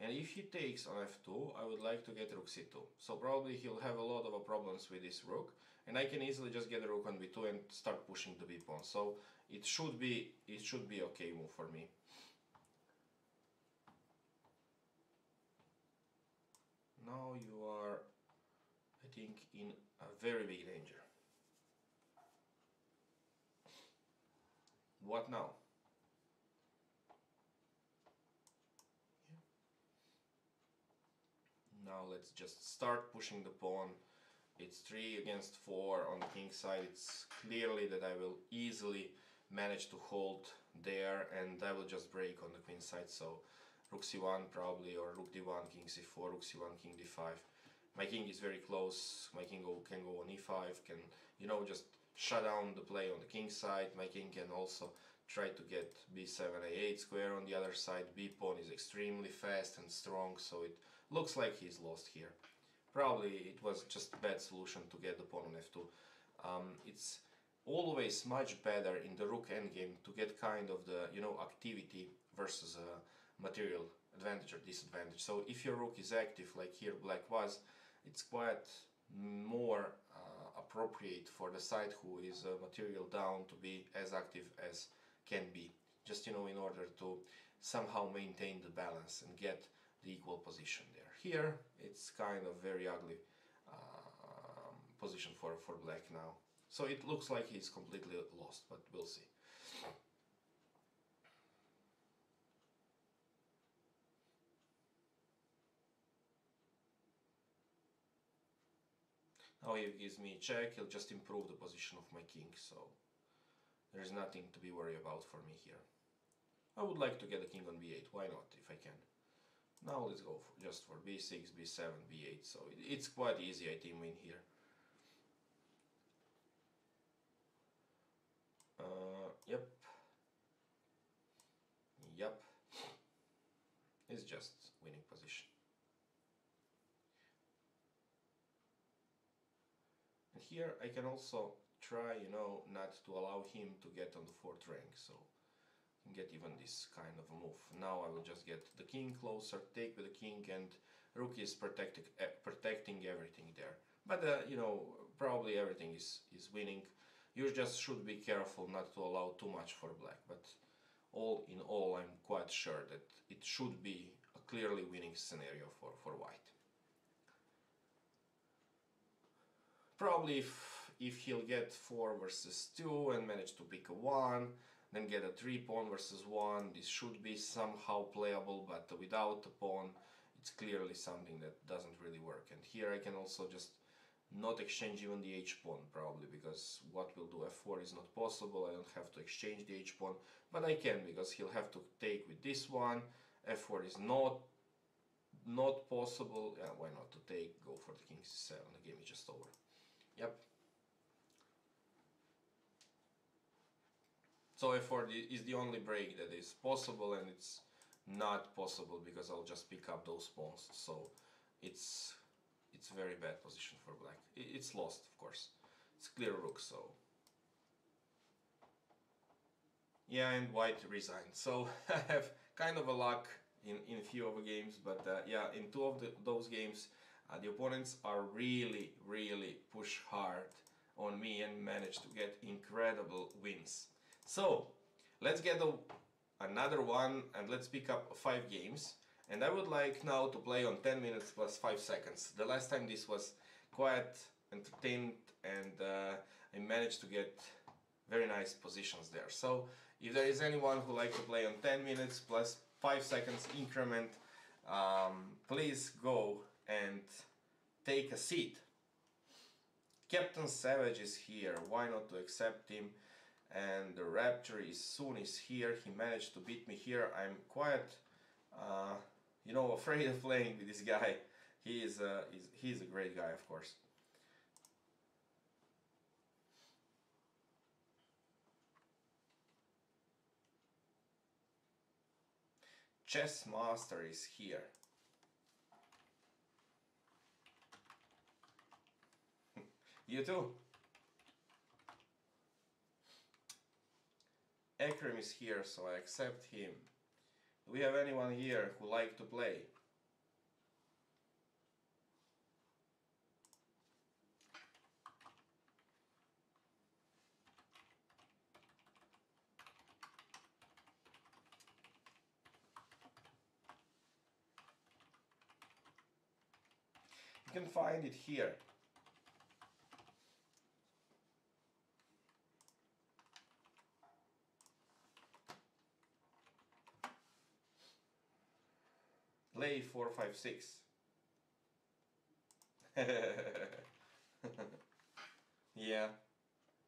and if he takes on f2, I would like to get rook c2. So probably he'll have a lot of problems with this rook, and I can easily just get a rook on b2 and start pushing the b pawn. So it should be okay move for me. Now you are, I think, in a very big danger. What now? Now let's just start pushing the pawn. It's 3 against 4 on the king side. It's clearly that I will easily manage to hold there, and I will just break on the queen side. So rook c1 probably, or rook d1, king c4, rook c1, king d5. My king is very close. My king can go on e5, can, just shut down the play on the king side. My king can also try to get b7, a8 square on the other side. B pawn is extremely fast and strong, so it looks like he's lost here. Probably it was just a bad solution to get the pawn on f2. It's always much better in the rook endgame to get kind of the activity versus a material advantage or disadvantage. So if your rook is active, like here black was, it's quite more appropriate for the side who is material down to be as active as can be. Just in order to somehow maintain the balance and get the equal position there. Here it's kind of very ugly position for black now. So it looks like he's completely lost, but we'll see. Now he gives me a check, he'll just improve the position of my king, so there's nothing to be worried about for me here. I would like to get a king on b8, why not, if I can. Now let's go just for b6, b7, b8, so it's quite easy I team win here. Yep. Yep. It's just winning position. And here I can also try, not to allow him to get on the 4th rank, so I can get even this kind of a move. Now I will just get the king closer, take with the king, and rook is protecting everything there. But probably everything is winning. You just should be careful not to allow too much for black, but all in all I'm quite sure that it should be a clearly winning scenario for white. Probably if he'll get 4 versus 2 and manage to pick a 1, then get a 3 pawn versus 1, this should be somehow playable, but without a pawn it's clearly something that doesn't really work. And here I can also just not exchange even the h-pawn probably, because what we'll do f4 is not possible. I don't have to exchange the h-pawn, but I can, because he'll have to take with this one. f4 is not possible. Yeah, why not to take, go for the king c7, the game is just over. Yep. So f4 is the only break that is possible, and it's not possible because I'll just pick up those pawns, so it's a very bad position for black. It's lost, of course. It's clear rook, so yeah, and white resigned. So I have kind of a luck in a few of the games, but yeah, in 2 of those games the opponents are really push hard on me and manage to get incredible wins. So let's get another one, and let's pick up 5 games. And I would like now to play on 10 minutes plus 5 seconds. The last time this was quite entertained, and I managed to get very nice positions there. So if there is anyone who likes to play on 10 minutes plus 5 seconds increment, please go and take a seat. Captain Savage is here, why not to accept him? And the Rapture is here. He managed to beat me here. I'm quite afraid of playing with this guy. He's a great guy, of course. Chess Master is here. You too. Ekrem is here, so I accept him. Do we have anyone here who like to play? You can find it here. Play 4, 5, 6. Yeah,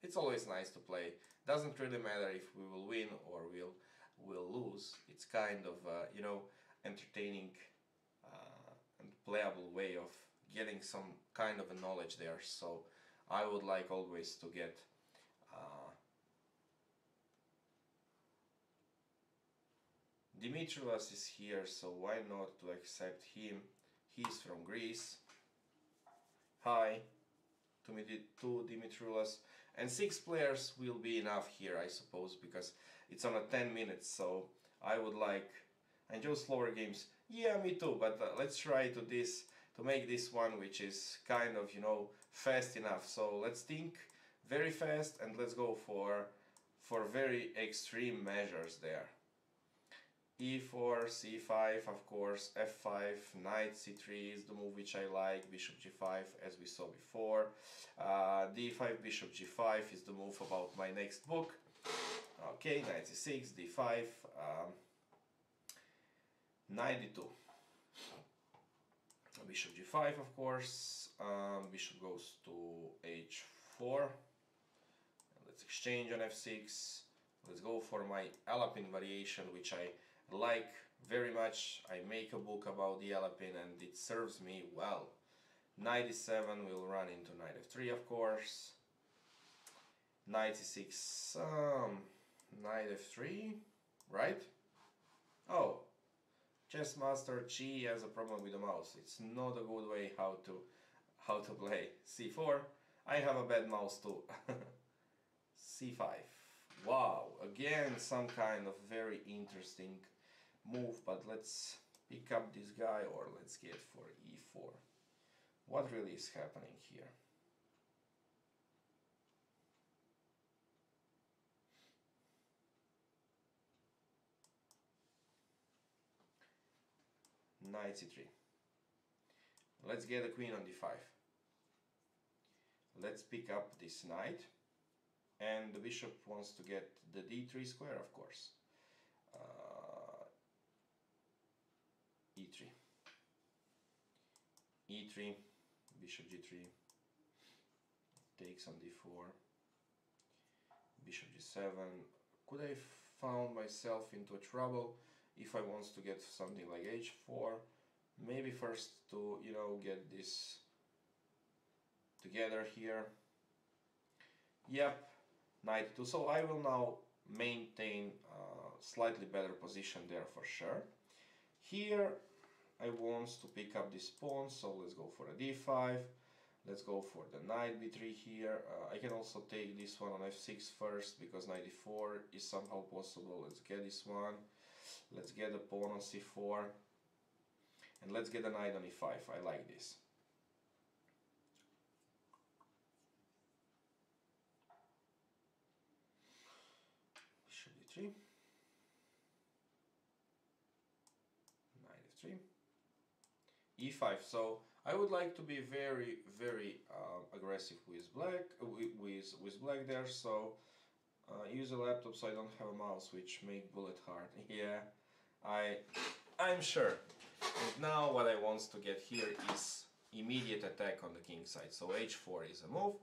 it's always nice to play. Doesn't really matter if we will win or we'll lose. It's kind of entertaining and playable way of getting some kind of a knowledge there. So I would like always to get Dimitrios is here, so why not to accept him? He's from Greece. Hi to Dimitrios. And 6 players will be enough here, I suppose, because it's on a 10 minutes, so I would like... I enjoy slower games. Yeah, me too, but let's try to make this one which is kind of, fast enough. So let's think very fast and let's go for very extreme measures there. E4, C5, of course, F5, Knight C3 is the move which I like, Bishop G5 as we saw before, D5, Bishop G5 is the move about my next book. Okay, 96, d5, 92. Bishop g5, of course. Bishop goes to h4. Let's exchange on f6. Let's go for my Alapin variation, which I like very much. I make a book about the Alapin and it serves me well. Knight e7 will run into knight f3, of course. Knight e6, knight f3, right? Oh, Chess Master Chi has a problem with the mouse. It's not a good way how to play. c4. I have a bad mouse too. c5. Wow, again some kind of very interesting move, but let's pick up this guy or let's get for e4. What really is happening here? Knight c3. Let's get a queen on d5. Let's pick up this knight. And the bishop wants to get the d3 square, of course. e3. e3, bishop g3, takes on d4, bishop g7. Could I found myself into trouble if I want to get something like h4? Maybe first to, get this together here. Yep, knight 2. So I will now maintain slightly better position there for sure. Here I want to pick up this pawn, so let's go for a d5. Let's go for the knight b3 here. I can also take this one on f6 first because knight e4 is somehow possible. Let's get this one. Let's get the pawn on c4. And let's get a knight on e5. I like this. Bishop d3. Knight f3. e5. So I would like to be very, very aggressive with black, with black there. So use a laptop so I don't have a mouse, which make bullet hard. Yeah, I'm sure. And now what I want to get here is immediate attack on the king side. So h4 is a move,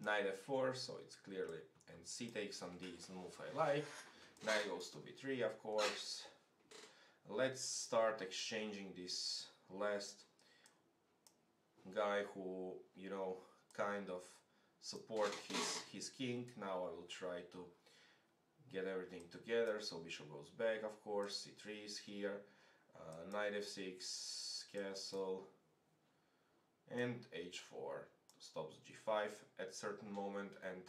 knight f4, so it's clearly, and c takes on d is a move I like. Knight goes to b3, of course. Let's start exchanging this last guy who, kind of support his king. Now I will try to get everything together. So bishop goes back, of course, c3 is here, knight f6, castle, and h4 stops g5 at certain moment and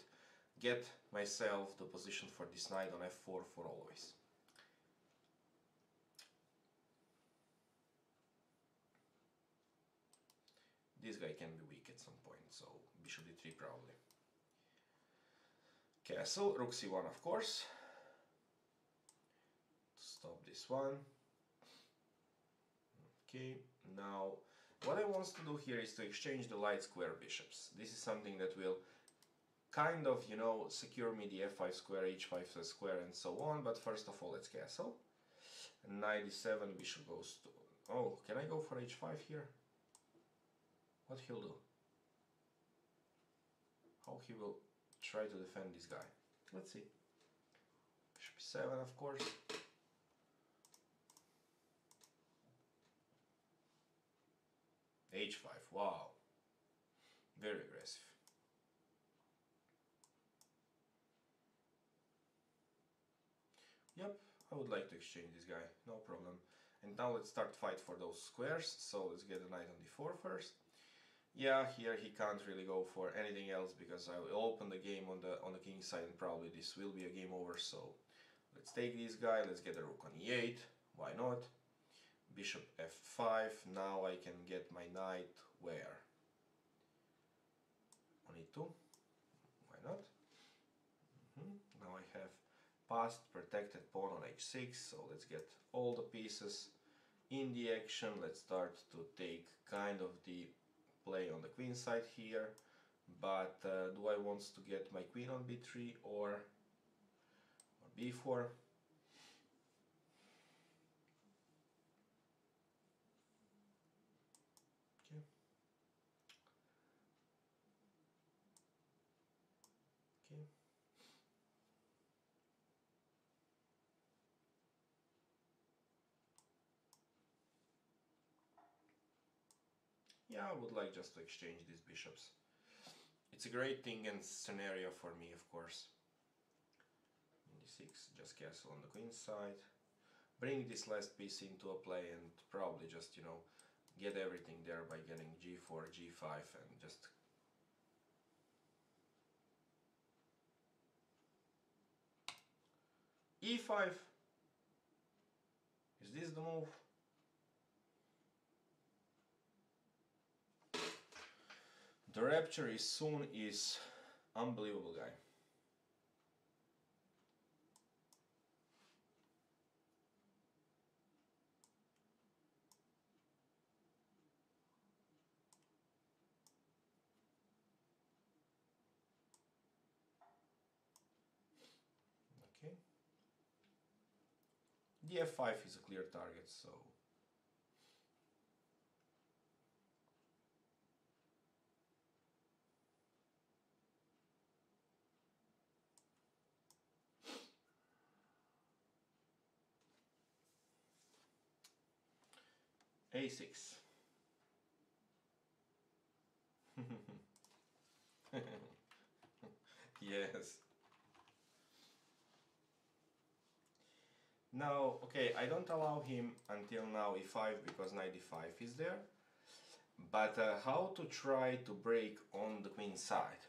get myself the position for this knight on f4 for always. This guy can be weak at some point, so bishop d3 probably. Castle, rook c1, of course. Stop this one. Okay, now what I want to do here is to exchange the light square bishops. This is something that will kind of, secure me the f5 square, h5 square and so on, but first of all let's castle. Knight e7, bishop goes to... Oh, can I go for h5 here? What he'll do? How he will try to defend this guy? Let's see. Bishop e7, of course. h5, wow. Very aggressive. Yep, I would like to exchange this guy, no problem. And now let's start fight for those squares. So let's get the knight on d4 first. Yeah, here he can't really go for anything else because I will open the game on the king side and probably this will be a game over. So let's take this guy, let's get a rook on e8, why not? Bishop f5, now I can get my knight where? On e2, why not? Now I have passed protected pawn on h6, so let's get all the pieces in the action. Let's start to take kind of the play on the queen side here, but do I want to get my queen on b3 or b4. Okay. Okay. Yeah, I would like just to exchange these bishops. It's a great thing and scenario for me, of course. d6, just castle on the queen side. Bring this last piece into a play and probably just, you know, get everything there by getting g4, g5 and just... e5? Is this the move? The rapture is soon is unbelievable, guy. Okay. The f5 is a clear target, so... a6. Yes. Now, okay, I don't allow him until now e5 because knight d5 is there. But how to try to break on the queen side?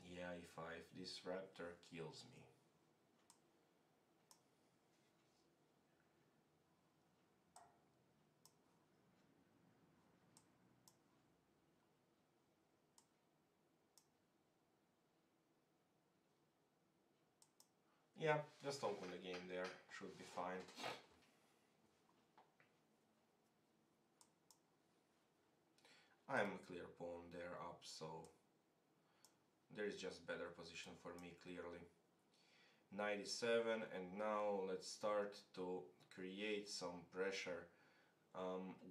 Yeah, e5, this raptor kills me. Yeah, just open the game there, should be fine. I'm a clear pawn there up, so there is just better position for me clearly. Knight e7, and now let's start to create some pressure.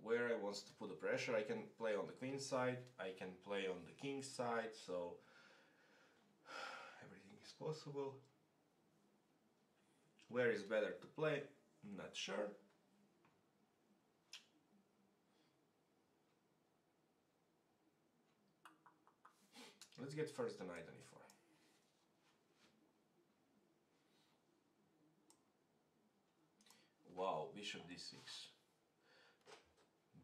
Where I want to put the pressure, I can play on the queen side, I can play on the king side, so everything is possible. Where is better to play? Not sure. Let's get first the knight on e4. Wow, bishop d6.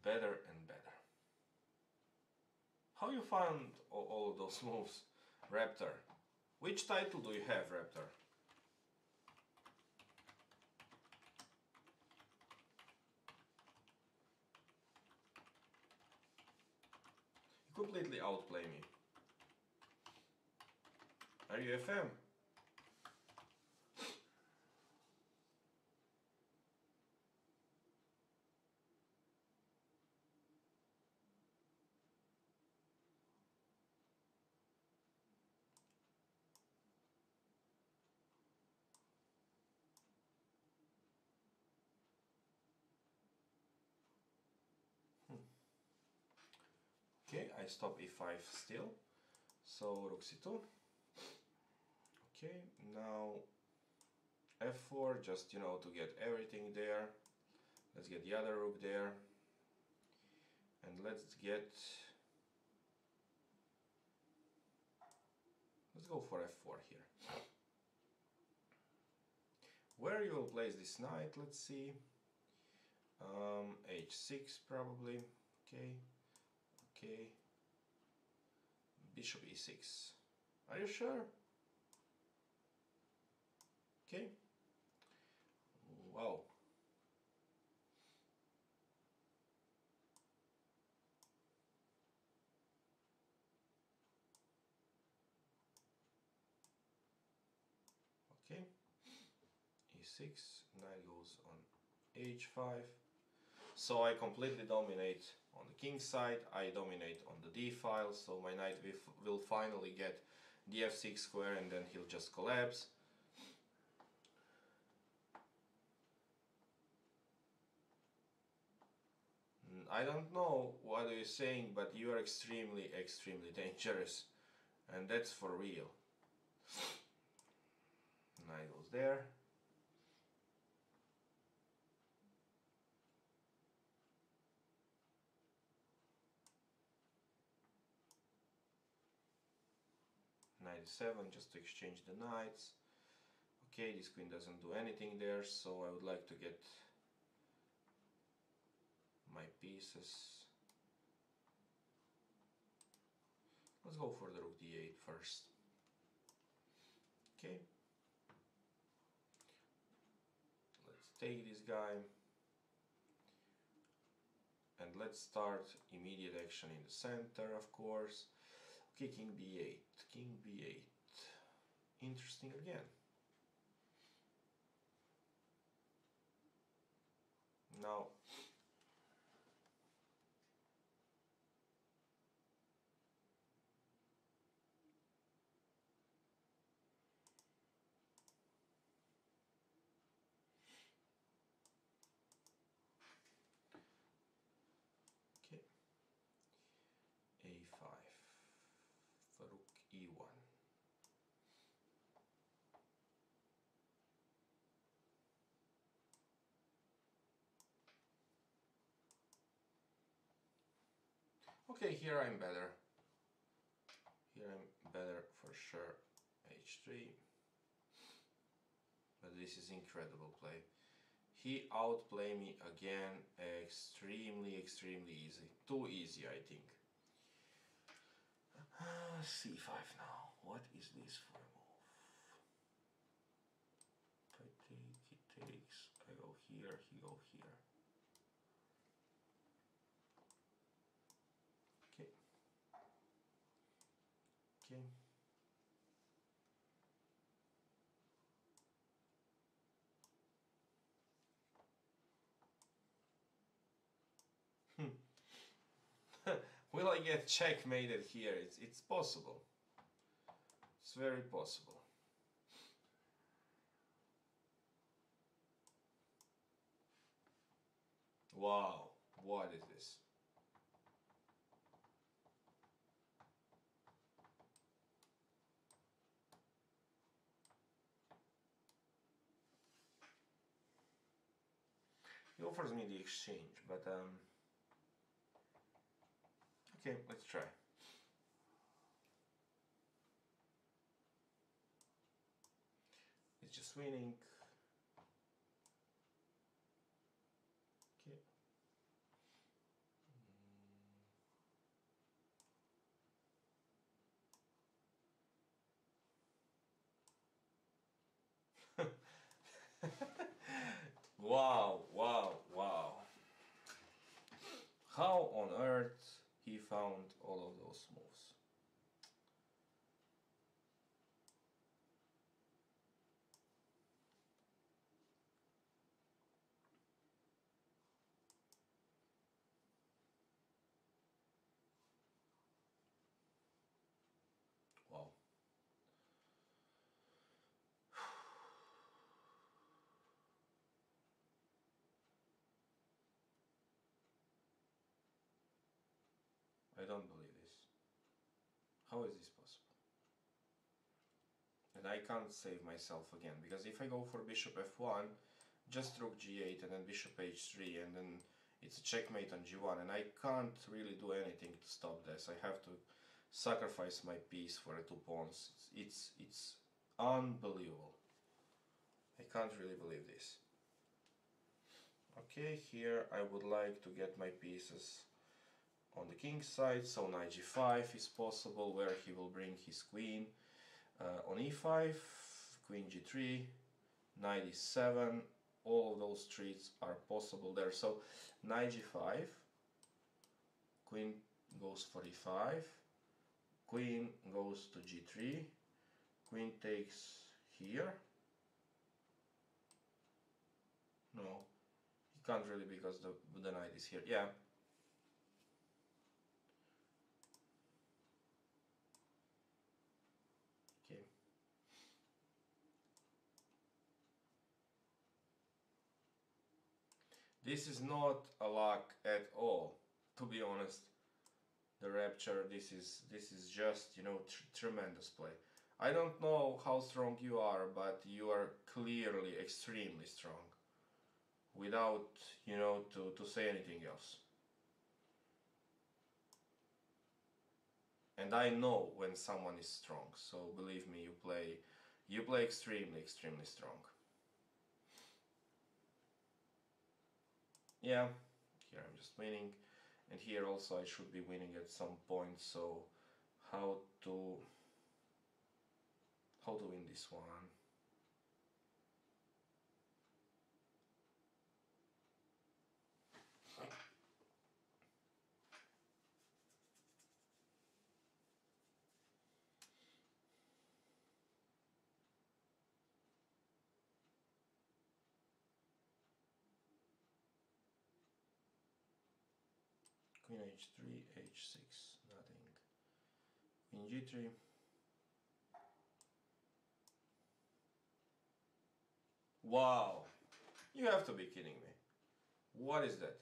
Better and better. How you found all of those moves, Raptor? Which title do you have, Raptor? You completely outplay me. Are you FM? Okay, I stop e5 still. So rook c2. Okay, now f4, just, you know, to get everything there. Let's get the other rook there. And let's go for f4 here. Where you will place this knight, let's see. h6 probably. Okay. Okay. Bishop e6. Are you sure? Okay. Wow. Okay. e6, knight goes on h5. So I completely dominate on the king side, I dominate on the d file, so my knight will finally get the f6 square, and then he'll just collapse. I don't know what are you saying, but you are extremely dangerous, and that's for real. Knight goes there. Knight e7, just to exchange the knights. Okay, this queen doesn't do anything there, so I would like to get my pieces. Let's go for the rook d8 first. Okay. Let's take this guy. And let's start immediate action in the center, of course. Okay, king b8, king b8. Interesting again. Now, okay, a5, rook e1. Okay, here I'm better. Here I'm better for sure. h3. But this is incredible play. He outplayed me again extremely easy. Too easy, I think. c5 now. What is this for a move? If I take, he takes. I go here, he go here. Okay. Okay. Will I get checkmated here? It's possible. It's very possible. Wow, what is this? He offers me the exchange, but okay, let's try. It's just winning. Okay. Wow, wow, wow. How on earth he found all of those moves? Wow. I don't believe this. How is this possible? And I can't save myself again, because if I go for bishop f1, just rook g8 and then bishop h3, and then it's a checkmate on g1, and I can't really do anything to stop this. I have to sacrifice my piece for the 2 pawns. It's unbelievable. I can't really believe this. Okay, here I would like to get my pieces on the king's side, so knight g5 is possible, where he will bring his queen. On e5, queen g3, knight e7, all of those treats are possible there. So knight g5, queen goes for e5, queen goes to g3, queen takes here. No, he can't really, because the knight is here. Yeah. This is not a luck at all, to be honest. The Rapture, this is just, you know, tremendous play. I don't know how strong you are, but you are clearly extremely strong, without, you know, to say anything else. And I know when someone is strong, so believe me, you play extremely, extremely strong. Yeah, here I'm just winning, and here also I should be winning at some point, so how to win this one? Queen h3, h6, nothing. Queen g3. Wow, you have to be kidding me. What is that?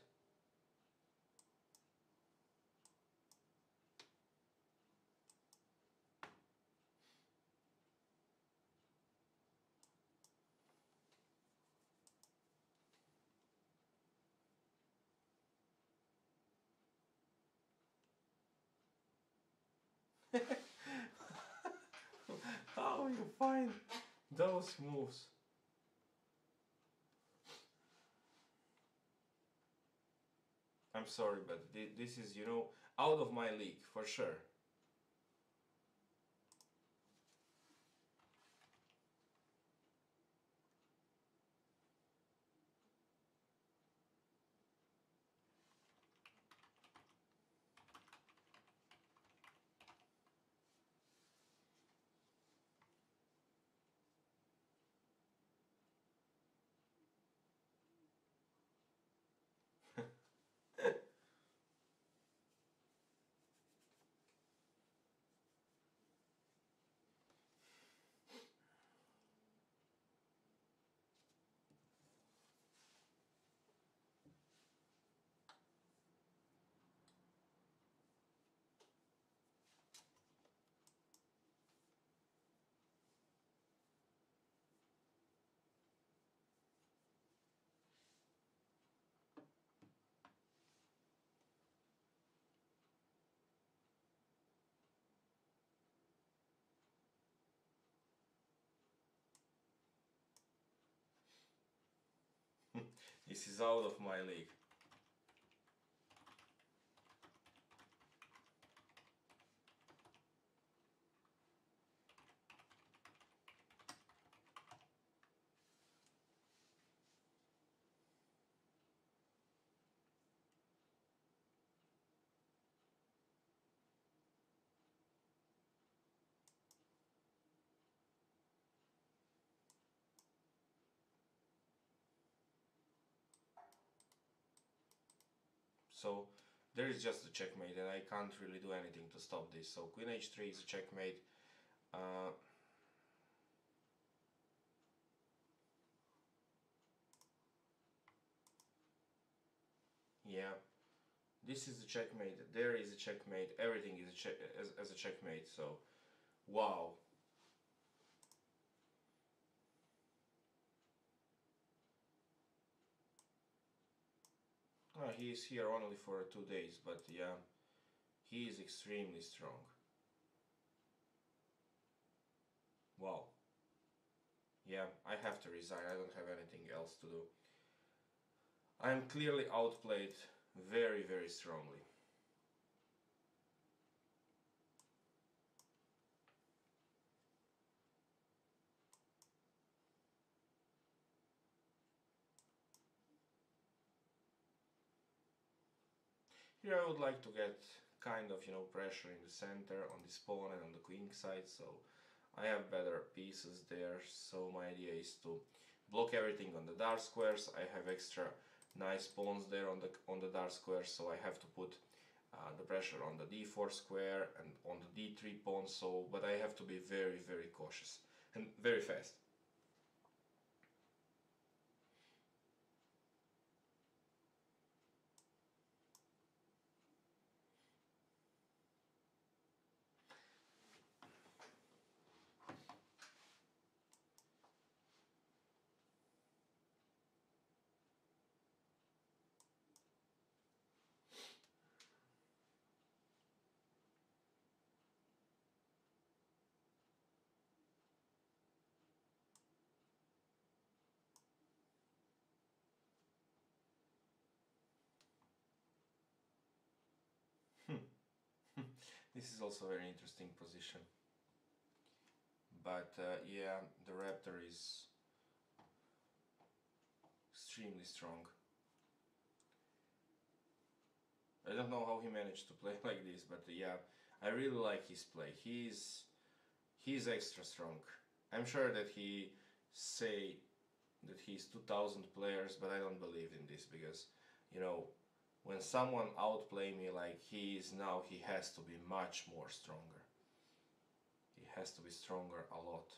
How you find those moves? I'm sorry, but this is, you know, out of my league for sure. This is out of my league. So there is just a checkmate, and I can't really do anything to stop this. So Queen h3 is a checkmate. Yeah, this is a checkmate. There is a checkmate. Everything is as a checkmate. So, wow. He is here only for 2 days, but yeah, he is extremely strong. Wow. Yeah, I have to resign. I don't have anything else to do. I am clearly outplayed very, very strongly. Here I would like to get kind of, you know, pressure in the center on this pawn and on the queen side, so I have better pieces there. So my idea is to block everything on the dark squares. I have extra nice pawns there on the dark squares, so I have to put the pressure on the d4 square and on the d3 pawn. So, but I have to be very, very cautious and very fast. This is also a very interesting position. But yeah, the Raptor is extremely strong. I don't know how he managed to play like this, but yeah, I really like his play. He's extra strong. I'm sure that he say that he's 2000 players, but I don't believe in this because, you know, when someone outplay me like he is now, he has to be much more stronger. He has to be stronger a lot.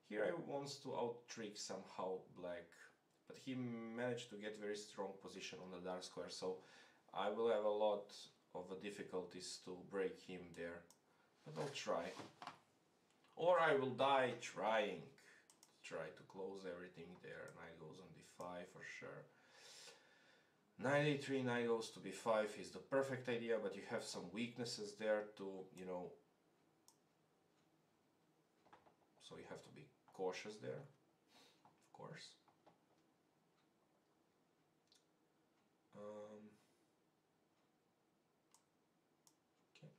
Here I wants to out-trick somehow black, but he managed to get very strong position on the dark square, so I will have a lot of difficulties to break him there. But I'll try. Or I will die trying. Try to close everything there. Knight goes on d5 for sure. Knight a3, knight goes to b5 is the perfect idea, but you have some weaknesses there to, you know, so you have to be cautious there, of course. Okay.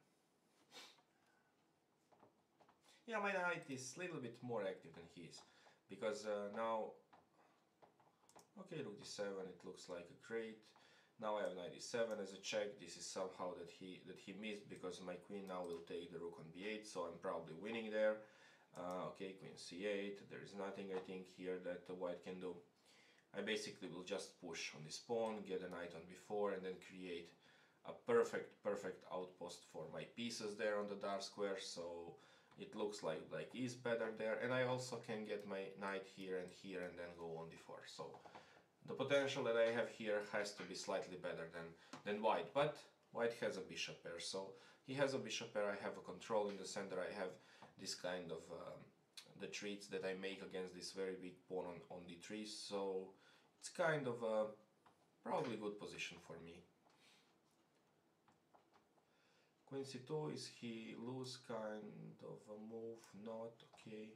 Yeah, my knight is a little bit more active than his, because now, okay, rook d7, it looks like a great. Now I have knight d7 as a check. This is somehow that he missed because my queen now will take the rook on b8, so I'm probably winning there. Okay, queen c8, there is nothing I think here that white can do. I basically will just push on this pawn, get a knight on b4 and then create a perfect outpost for my pieces there on the dark square, so it looks like black is better there, and I also can get my knight here and then go on d4. So the potential that I have here has to be slightly better than white, but white has a bishop pair, so he has a bishop pair, I have a control in the center, I have this kind of the treats that I make against this very weak pawn on d3, so it's kind of a probably good position for me. Queen c2, is he lose kind of a move? Not, okay.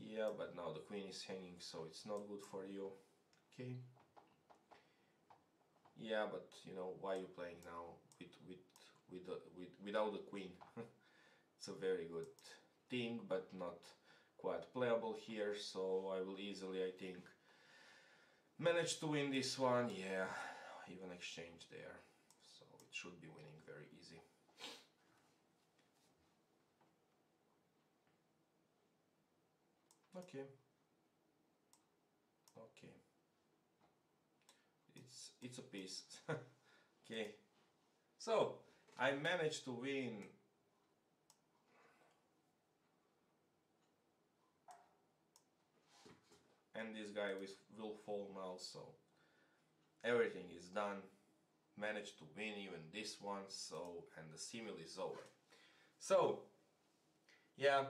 Yeah, but now the queen is hanging, so it's not good for you. Okay. Yeah, but you know, why are you playing now without the queen? It's a very good thing, but not quite playable here, so I will easily, I think, manage to win this one. Yeah, even exchange there, so it should be winning very easy. Okay. Okay. It's a piece. Okay. So I managed to win. And this guy will fall now, so everything is done. Managed to win even this one, so, and the simul is over. So yeah,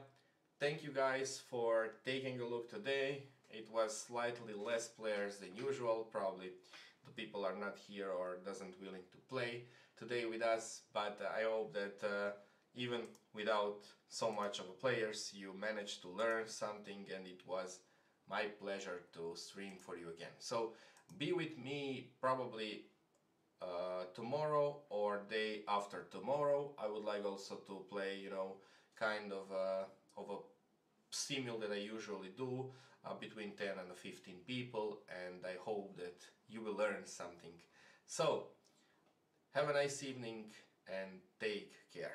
thank you guys for taking a look today. It was slightly less players than usual, probably the people are not here or doesn't willing to play today with us, but I hope that even without so much of players you managed to learn something, and it was my pleasure to stream for you again. So be with me probably tomorrow or day after tomorrow. I would like also to play, you know, kind of a simul that I usually do between 10 and 15 people, and I hope that you will learn something. So have a nice evening and take care.